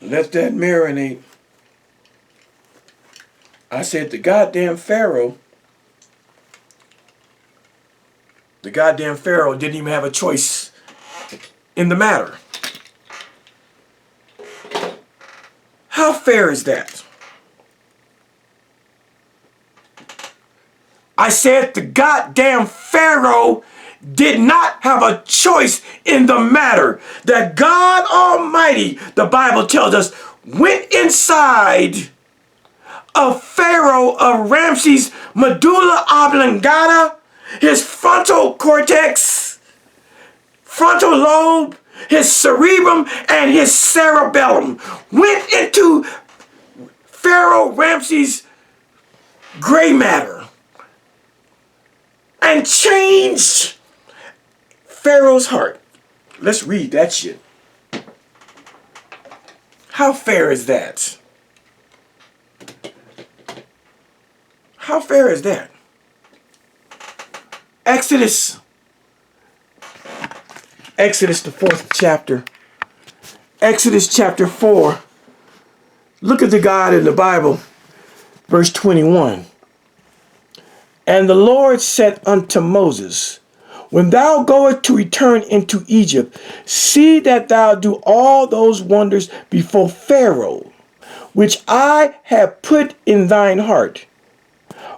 Let that marinate. I said the goddamn Pharaoh didn't even have a choice in the matter. How fair is that? I said the goddamn Pharaoh did not have a choice in the matter. That God Almighty, the Bible tells us, went inside of Pharaoh of Ramses' medulla oblongata, his frontal cortex, frontal lobe, his cerebrum, and his cerebellum. Went into Pharaoh Ramses' gray matter and changed Pharaoh's heart. Let's read that shit. How fair is that? How fair is that? Exodus, the 4th chapter. Exodus chapter 4. Look at the God in the Bible. Verse 21. And the Lord said unto Moses, when thou goest to return into Egypt, see that thou do all those wonders before Pharaoh, which I have put in thine heart.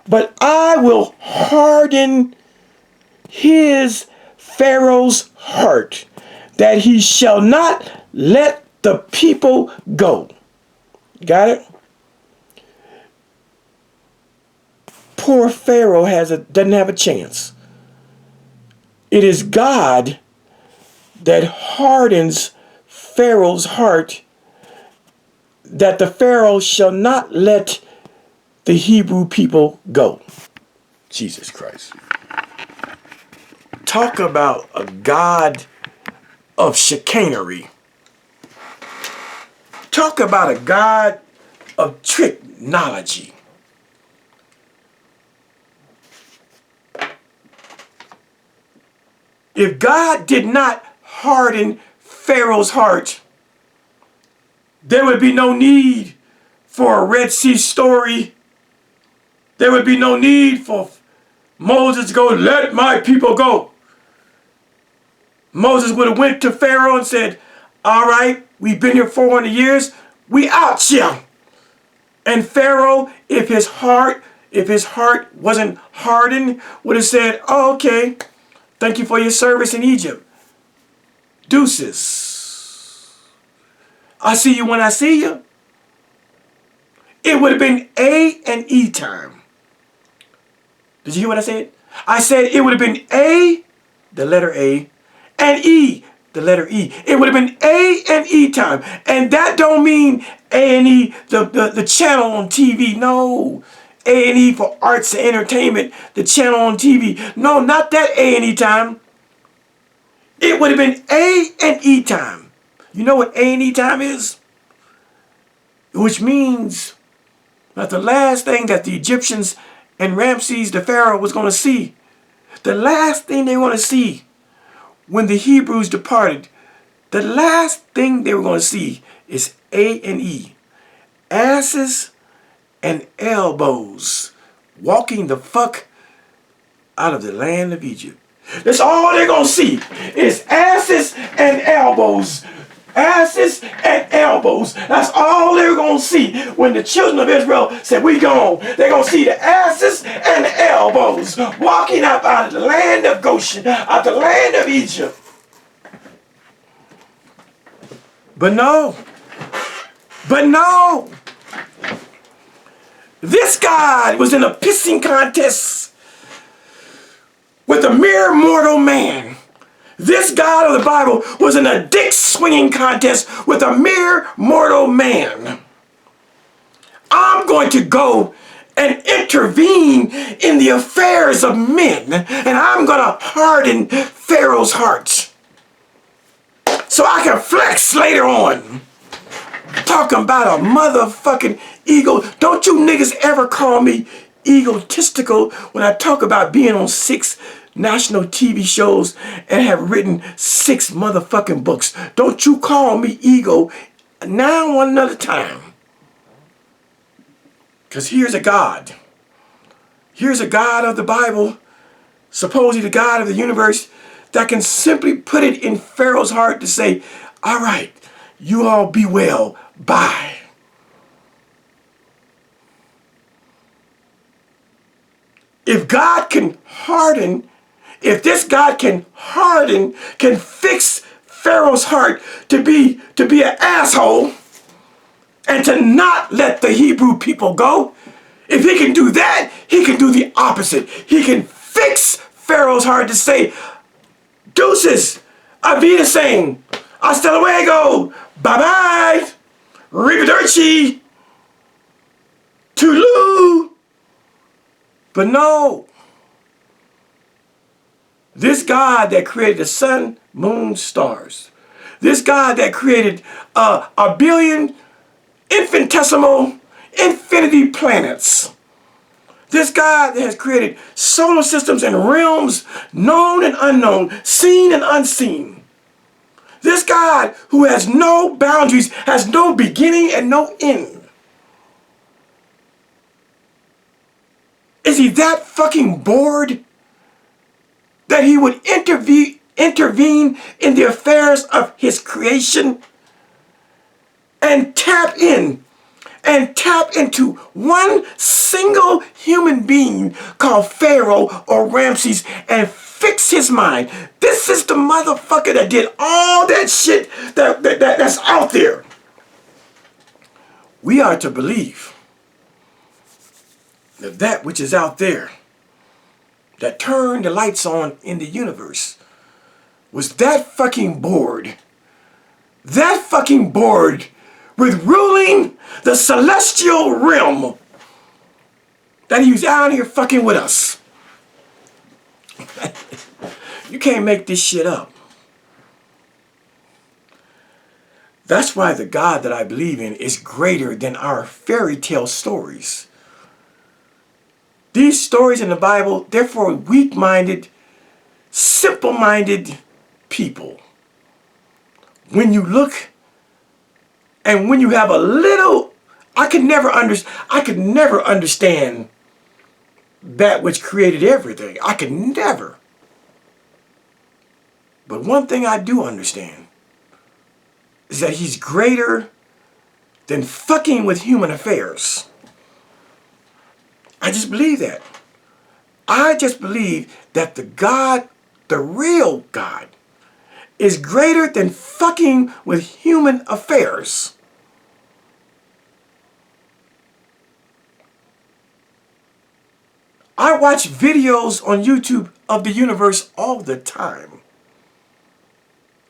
But I will harden Pharaoh's heart, that he shall not let the people go. Got it? Poor Pharaoh doesn't have a chance. It is God that hardens Pharaoh's heart, that the Pharaoh shall not let the Hebrew people go. Jesus Christ. Talk about a God of chicanery. Talk about a God of tricknology. If God did not harden Pharaoh's heart, there would be no need for a Red Sea story. There would be no need for Moses go, let my people go. Moses would have went to Pharaoh and said, all right, we've been here 400 years. We out here. And Pharaoh, if his heart wasn't hardened, would have said, oh, okay, thank you for your service in Egypt. Deuces. I see you when I see you. It would have been A and E time. Did you hear what I said? I said it would have been A, the letter A, and E, the letter E. It would have been A and E time. And that don't mean A&E, the channel on TV. No. A&E for arts and entertainment, the channel on TV. No, not that A&E time. It would have been A and E time. You know what A and E time is? Which means that the last thing that the Egyptians and Ramses the Pharaoh was going to see, the last thing they want to see when the Hebrews departed, the last thing they were going to see is A and E. Asses and elbows walking the fuck out of the land of Egypt. That's all they're going to see is asses and elbows. Asses and elbows. That's all they're going to see when the children of Israel said, we gone. They're going to see the asses and the elbows walking up out of the land of Goshen, out of the land of Egypt. But no. This God was in a pissing contest with a mere mortal man. This God of the Bible was in a dick swinging contest with a mere mortal man. I'm going to go and intervene in the affairs of men, and I'm going to harden Pharaoh's heart so I can flex later on. Talking about a motherfucking ego. Don't you niggas ever call me egotistical when I talk about being on 6 national TV shows and have written 6 motherfucking books. Don't you call me ego now one another time. Because here's a God. Here's a God of the Bible, supposedly the God of the universe, that can simply put it in Pharaoh's heart to say, all right, you all be well, bye. If God can harden, if this God can harden, can fix Pharaoh's heart to be an asshole and to not let the Hebrew people go, if he can do that, he can do the opposite. He can fix Pharaoh's heart to say, deuces, Avita hasta luego, bye-bye, arrivederci, toodaloo. But no, this God that created the sun, moon, stars, this God that created a billion infinitesimal infinity planets, this God that has created solar systems and realms known and unknown, seen and unseen, this God who has no boundaries, has no beginning and no end. Is he that fucking bored that he would intervene in the affairs of his creation and tap into one single human being called Pharaoh or Ramses and fix his mind? This is the motherfucker that did all that shit that's out there. We are to believe that which is out there, that turned the lights on in the universe, was that fucking bored with ruling the celestial realm, that he was out here fucking with us. You can't make this shit up. That's why the God that I believe in is greater than our fairy tale stories. These stories in the Bible, they're for weak-minded, simple-minded people. When you look and when you have a little, I could never understand that which created everything. I could never. But one thing I do understand is that he's greater than fucking with human affairs. I just believe that. I just believe that the God, the real God, is greater than fucking with human affairs. I watch videos on YouTube of the universe all the time.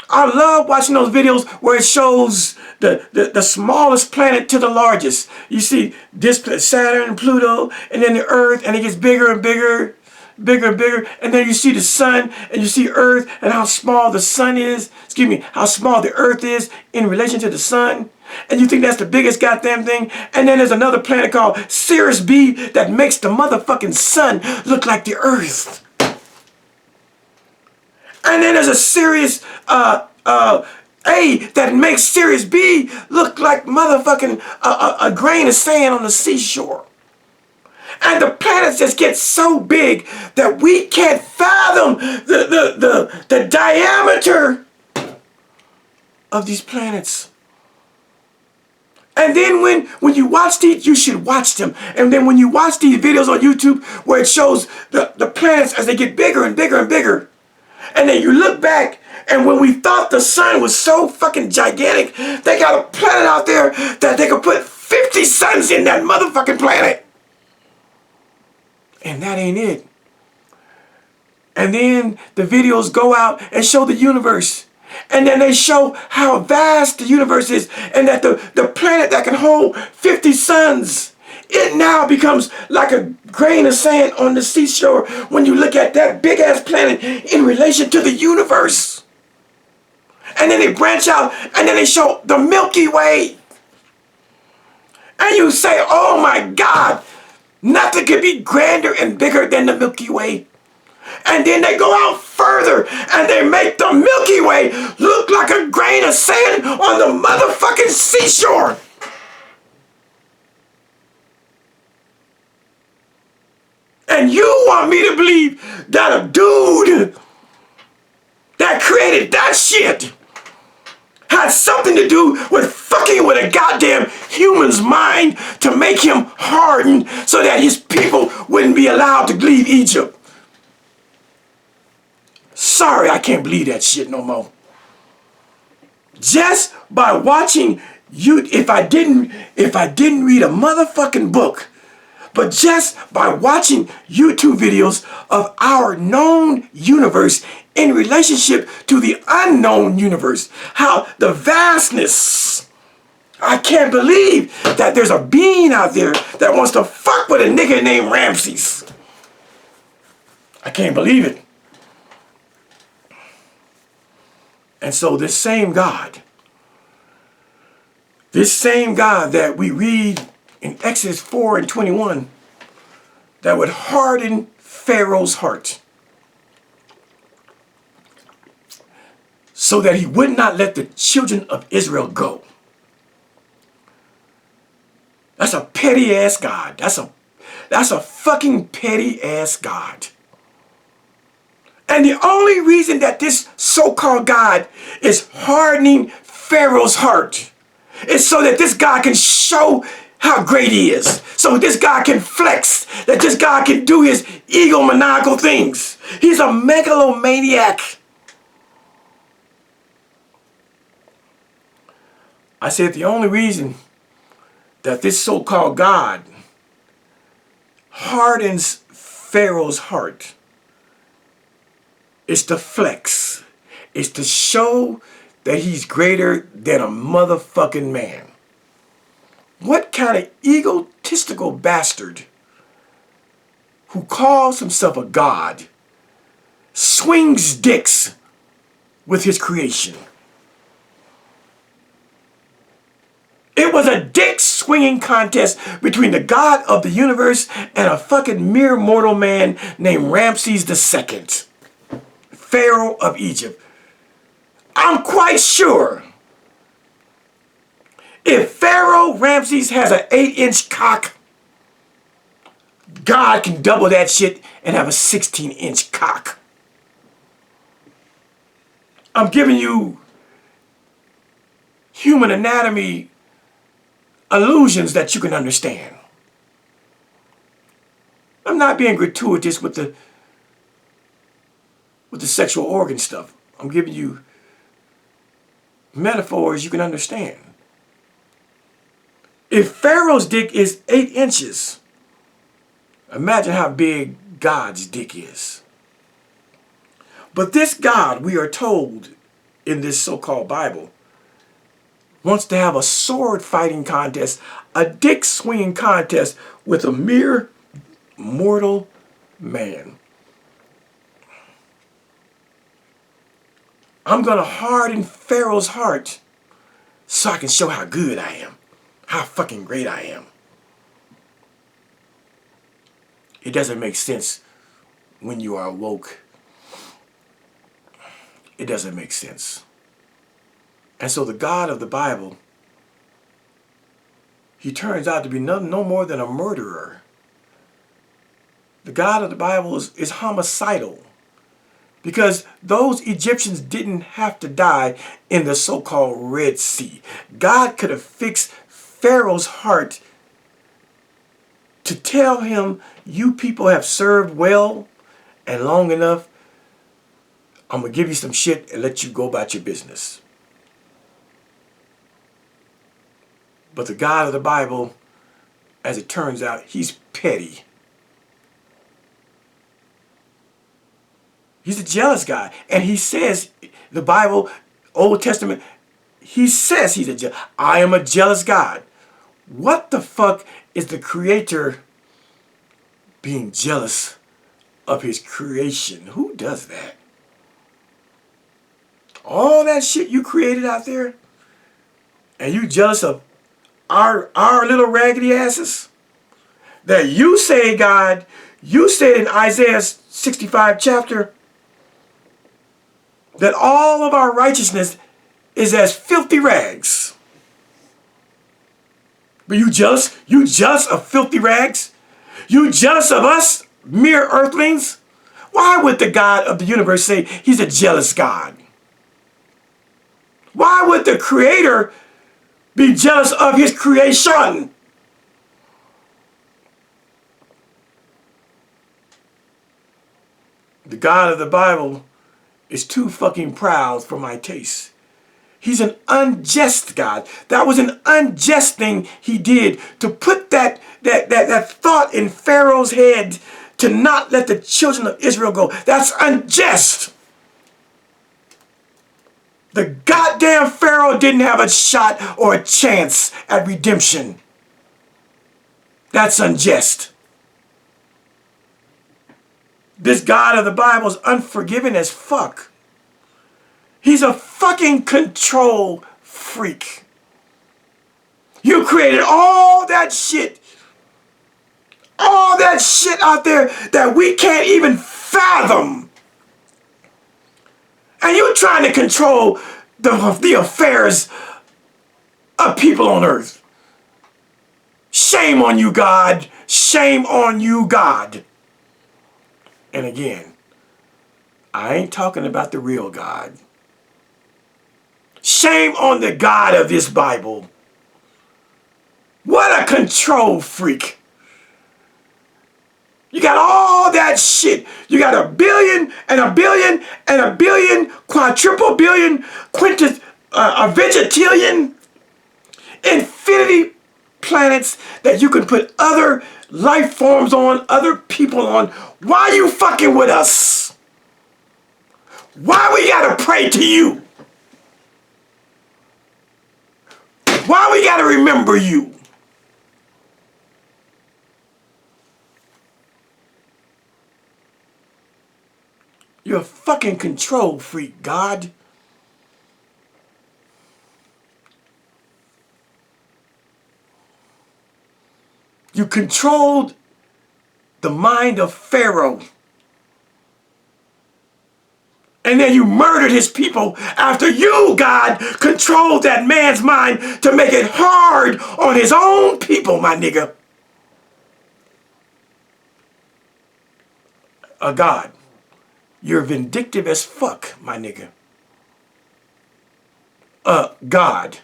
I love watching those videos where it shows the smallest planet to the largest. You see this Saturn, Pluto, and then the Earth, and it gets bigger and bigger, bigger and bigger. And then you see the sun, and you see Earth, and how small the sun is. Excuse me, how small the Earth is in relation to the sun. And you think that's the biggest goddamn thing. And then there's another planet called Sirius B that makes the motherfucking sun look like the Earth. And then there's a Sirius A that makes Sirius B look like motherfucking a grain of sand on the seashore. And the planets just get so big that we can't fathom the diameter of these planets. And then when you watch these, you should watch them. And then when you watch these videos on YouTube where it shows the planets as they get bigger and bigger and bigger, and then you look back, and when we thought the sun was so fucking gigantic, they got a planet out there that they could put 50 suns in that motherfucking planet. And that ain't it. And then the videos go out and show the universe. And then they show how vast the universe is, and that the planet that can hold 50 suns, it now becomes like a grain of sand on the seashore when you look at that big ass planet in relation to the universe. And then they branch out, and then they show the Milky Way. And you say, oh my God, nothing could be grander and bigger than the Milky Way. And then they go out further and they make the Milky Way look like a grain of sand on the motherfucking seashore. And you want me to believe that a dude that created that shit had something to do with fucking with a goddamn human's mind to make him harden so that his people wouldn't be allowed to leave Egypt? Sorry, I can't believe that shit no more. Just by watching you, if I didn't read a motherfucking book, but just by watching YouTube videos of our known universe in relationship to the unknown universe, how the vastness, I can't believe that there's a being out there that wants to fuck with a nigga named Ramses. I can't believe it. And so this same God that we read in Exodus 4 and 21, that would harden Pharaoh's heart so that he would not let the children of Israel go. That's a petty ass God. That's a fucking petty ass God. And the only reason that this so-called God is hardening Pharaoh's heart is so that this God can show how great he is. So this God can flex, that this God can do his egomaniacal things. He's a megalomaniac. I said the only reason that this so-called God hardens Pharaoh's heart is to flex. It's to show that he's greater than a motherfucking man. What kind of egotistical bastard who calls himself a god swings dicks with his creation? It was a dick swinging contest between the God of the universe and a fucking mere mortal man named Ramses II, Pharaoh of Egypt. I'm quite sure if Pharaoh Ramses has an 8-inch cock, God can double that shit and have a 16-inch cock. I'm giving you human anatomy illusions that you can understand. I'm not being gratuitous with the sexual organ stuff. I'm giving you metaphors you can understand. If Pharaoh's dick is 8 inches, imagine how big God's dick is. But this God, we are told in this so-called Bible, wants to have a sword fighting contest, a dick swinging contest with a mere mortal man. I'm going to harden Pharaoh's heart so I can show how good I am, how fucking great I am. It doesn't make sense when you are woke. It doesn't make sense. And so the God of the Bible, he turns out to be no more than a murderer. The God of the Bible is homicidal. Because those Egyptians didn't have to die in the so-called Red Sea. God could have fixed Pharaoh's heart to tell him, you people have served well and long enough. I'm going to give you some shit and let you go about your business. But the God of the Bible, as it turns out, he's petty. He's a jealous guy. And he says, the Bible, Old Testament, he says he's a jealous. I am a jealous God. What the fuck is the Creator being jealous of his creation? Who does that? All that shit you created out there, and you jealous of our little raggedy asses? That you say, God, you said in Isaiah 65 chapter, that all of our righteousness is as filthy rags. But you jealous? You jealous of filthy rags? You jealous of us, mere earthlings? Why would the God of the universe say he's a jealous God? Why would the Creator be jealous of his creation? The God of the Bible is too fucking proud for my taste. He's an unjust God. That was an unjust thing he did to put that thought in Pharaoh's head to not let the children of Israel go. That's unjust. The goddamn Pharaoh didn't have a shot or a chance at redemption. That's unjust. This God of the Bible is unforgiving as fuck. He's a fucking control freak. You created all that shit out there that we can't even fathom. And you're trying to control the affairs of people on earth. Shame on you, God. Shame on you, God. And again, I ain't talking about the real God. Shame on the God of this Bible. What a control freak. You got all that shit. You got a billion and a billion and a billion, quadruple billion, a vegetillion, infinity planets that you can put other life forms on, other people on. Why you fucking with us? Why we gotta pray to you? Why we gotta remember you? You're a fucking control freak, God. You controlled the mind of Pharaoh. And then you murdered his people after you, God, controlled that man's mind to make it hard on his own people, my nigga. God, you're vindictive as fuck, my nigga. God,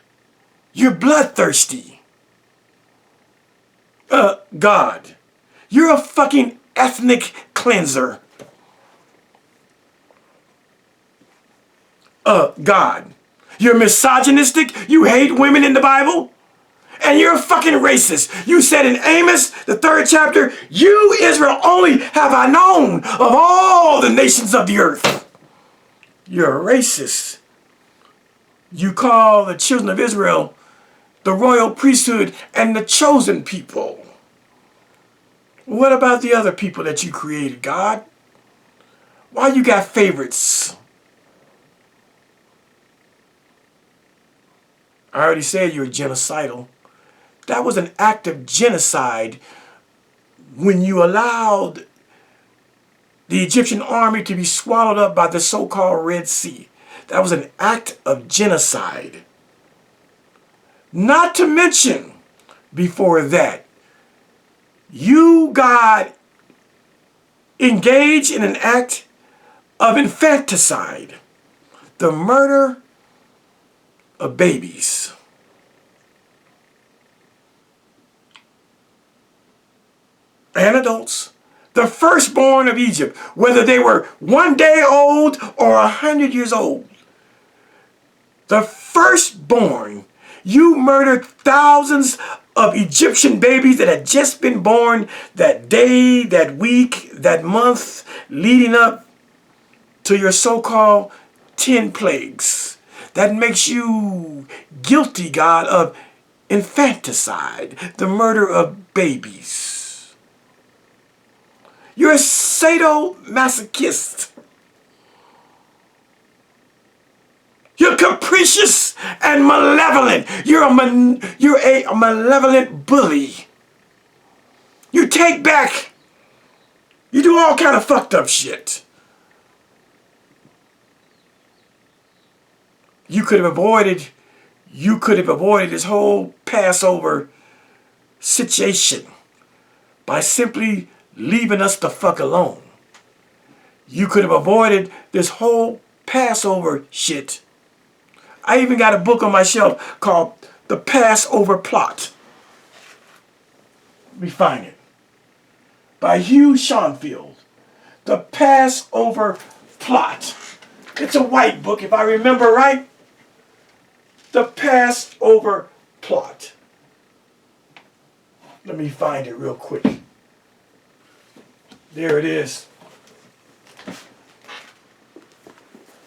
you're bloodthirsty. God, you're a fucking ethnic cleanser. God, you're misogynistic. You hate women in the Bible. And you're a fucking racist. You said in Amos, the 3rd chapter, you, Israel, only have I known of all the nations of the earth. You're a racist. You call the children of Israel the royal priesthood and the chosen people. What about the other people that you created, God? Why you got favorites? I already said you're genocidal. That was an act of genocide when you allowed the Egyptian army to be swallowed up by the so-called Red Sea. That was an act of genocide. Not to mention, before that, you, God, engaged in an act of infanticide, the murder of babies. And adults. The firstborn of Egypt, whether they were 1 day old or 100 years old. The firstborn. You murdered thousands of Egyptian babies that had just been born that day, that week, that month, leading up to your so-called 10 plagues. That makes you guilty, God, of infanticide, the murder of babies. You're a sadomasochist. You're capricious and malevolent. You're a malevolent bully. You take back. You do all kind of fucked up shit. You could have avoided this whole Passover situation by simply leaving us the fuck alone. You could have avoided this whole Passover shit. I even got a book on my shelf called The Passover Plot. Let me find it. By Hugh Schonfield. The Passover Plot. It's a white book, if I remember right. The Passover Plot. Let me find it real quick. There it is.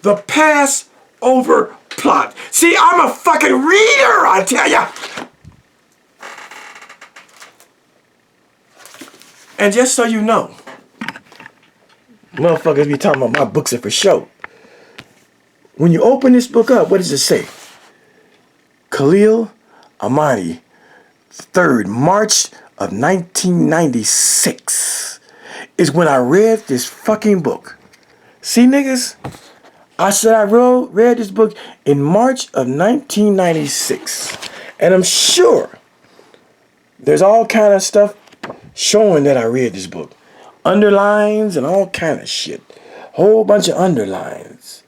The Passover Plot. See, I'm a fucking reader, I tell ya. And just so you know, motherfuckers be talking about my books are for show. When you open this book up, what does it say? Khalil Ahmadi, 3rd March of 1996 is when I read this fucking book. See, niggas? I said I read this book in March of 1996. And I'm sure there's all kind of stuff showing that I read this book. Underlines and all kind of shit. Whole bunch of underlines.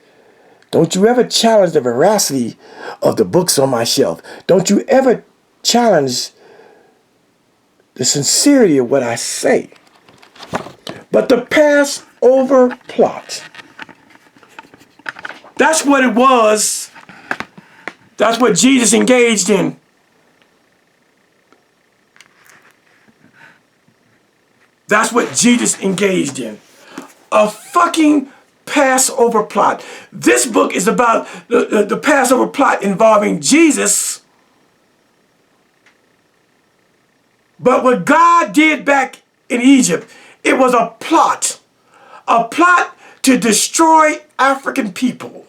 Don't you ever challenge the veracity of the books on my shelf. Don't you ever challenge the sincerity of what I say. But the Passover Plot. That's what it was. That's what Jesus engaged in. That's what Jesus engaged in. A fucking Passover plot. This book is about the Passover plot involving Jesus. But what God did back in Egypt, it was a plot. A plot to destroy African people.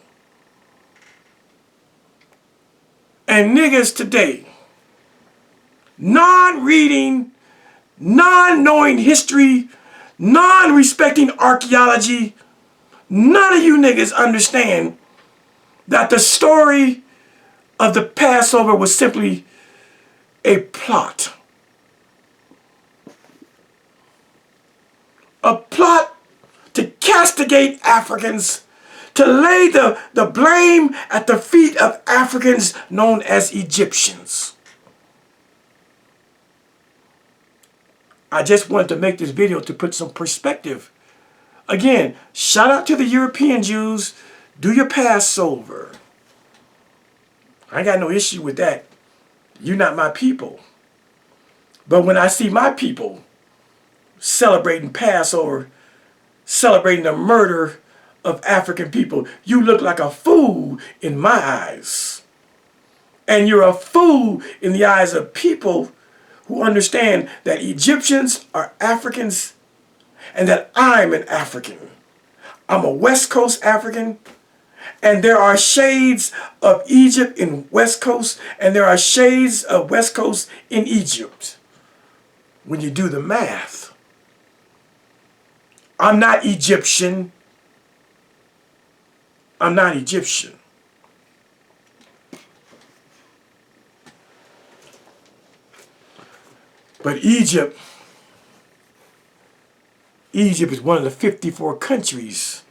And niggas today, non-reading, non-knowing history, non-respecting archaeology, none of you niggas understand that the story of the Passover was simply a plot. A plot castigate Africans, to lay the blame at the feet of Africans known as Egyptians. I just wanted to make this video to put some perspective. Again, shout out to the European Jews. Do your Passover. I ain't got no issue with that. You're not my people. But when I see my people celebrating Passover, celebrating the murder of African people, you look like a fool in my eyes. And you're a fool in the eyes of people who understand that Egyptians are Africans and that I'm an African. I'm a West Coast African, and there are shades of Egypt in West Coast, and there are shades of West Coast in Egypt. When you do the math, I'm not Egyptian. I'm not Egyptian. But Egypt is one of the 54 countries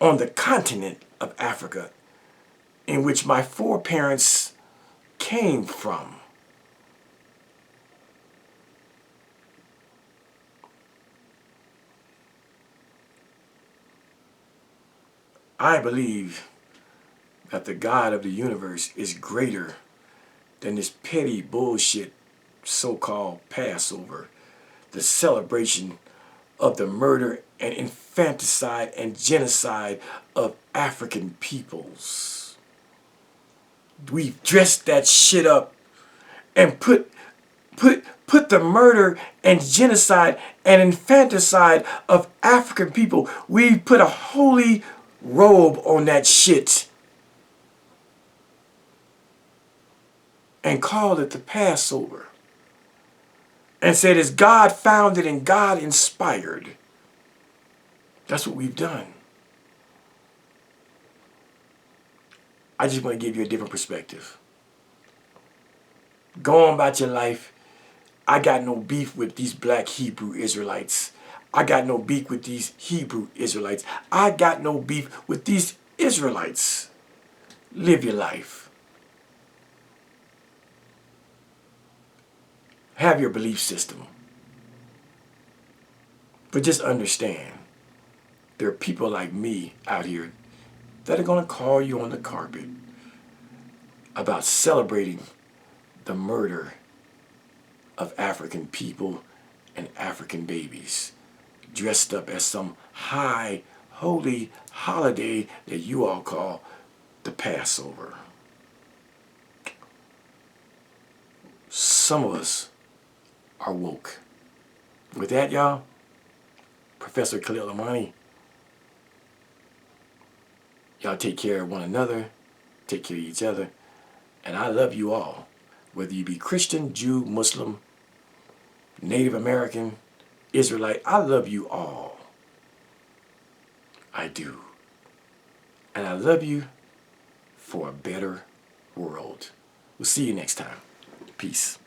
on the continent of Africa in which my foreparents came from. I believe that the God of the universe is greater than this petty bullshit so-called Passover, the celebration of the murder and infanticide and genocide of African peoples. We've dressed that shit up and put the murder and genocide and infanticide of African people. We put a holy robe on that shit and called it the Passover. And said it's God founded and God inspired. That's what we've done. I just want to give you a different perspective. Go on about your life. I got no beef with these black Hebrew Israelites. I got no beef with these Hebrew Israelites. I got no beef with these Israelites. Live your life. Have your belief system. But just understand, there are people like me out here that are going to call you on the carpet about celebrating the murder of African people and African babies, dressed up as some high, holy holiday that you all call the Passover. Some of us are woke. With that, y'all, Professor Khalil Amani, y'all take care of one another, take care of each other, and I love you all. Whether you be Christian, Jew, Muslim, Native American, Israelite, I love you all. I do. And I love you for a better world. We'll see you next time. Peace.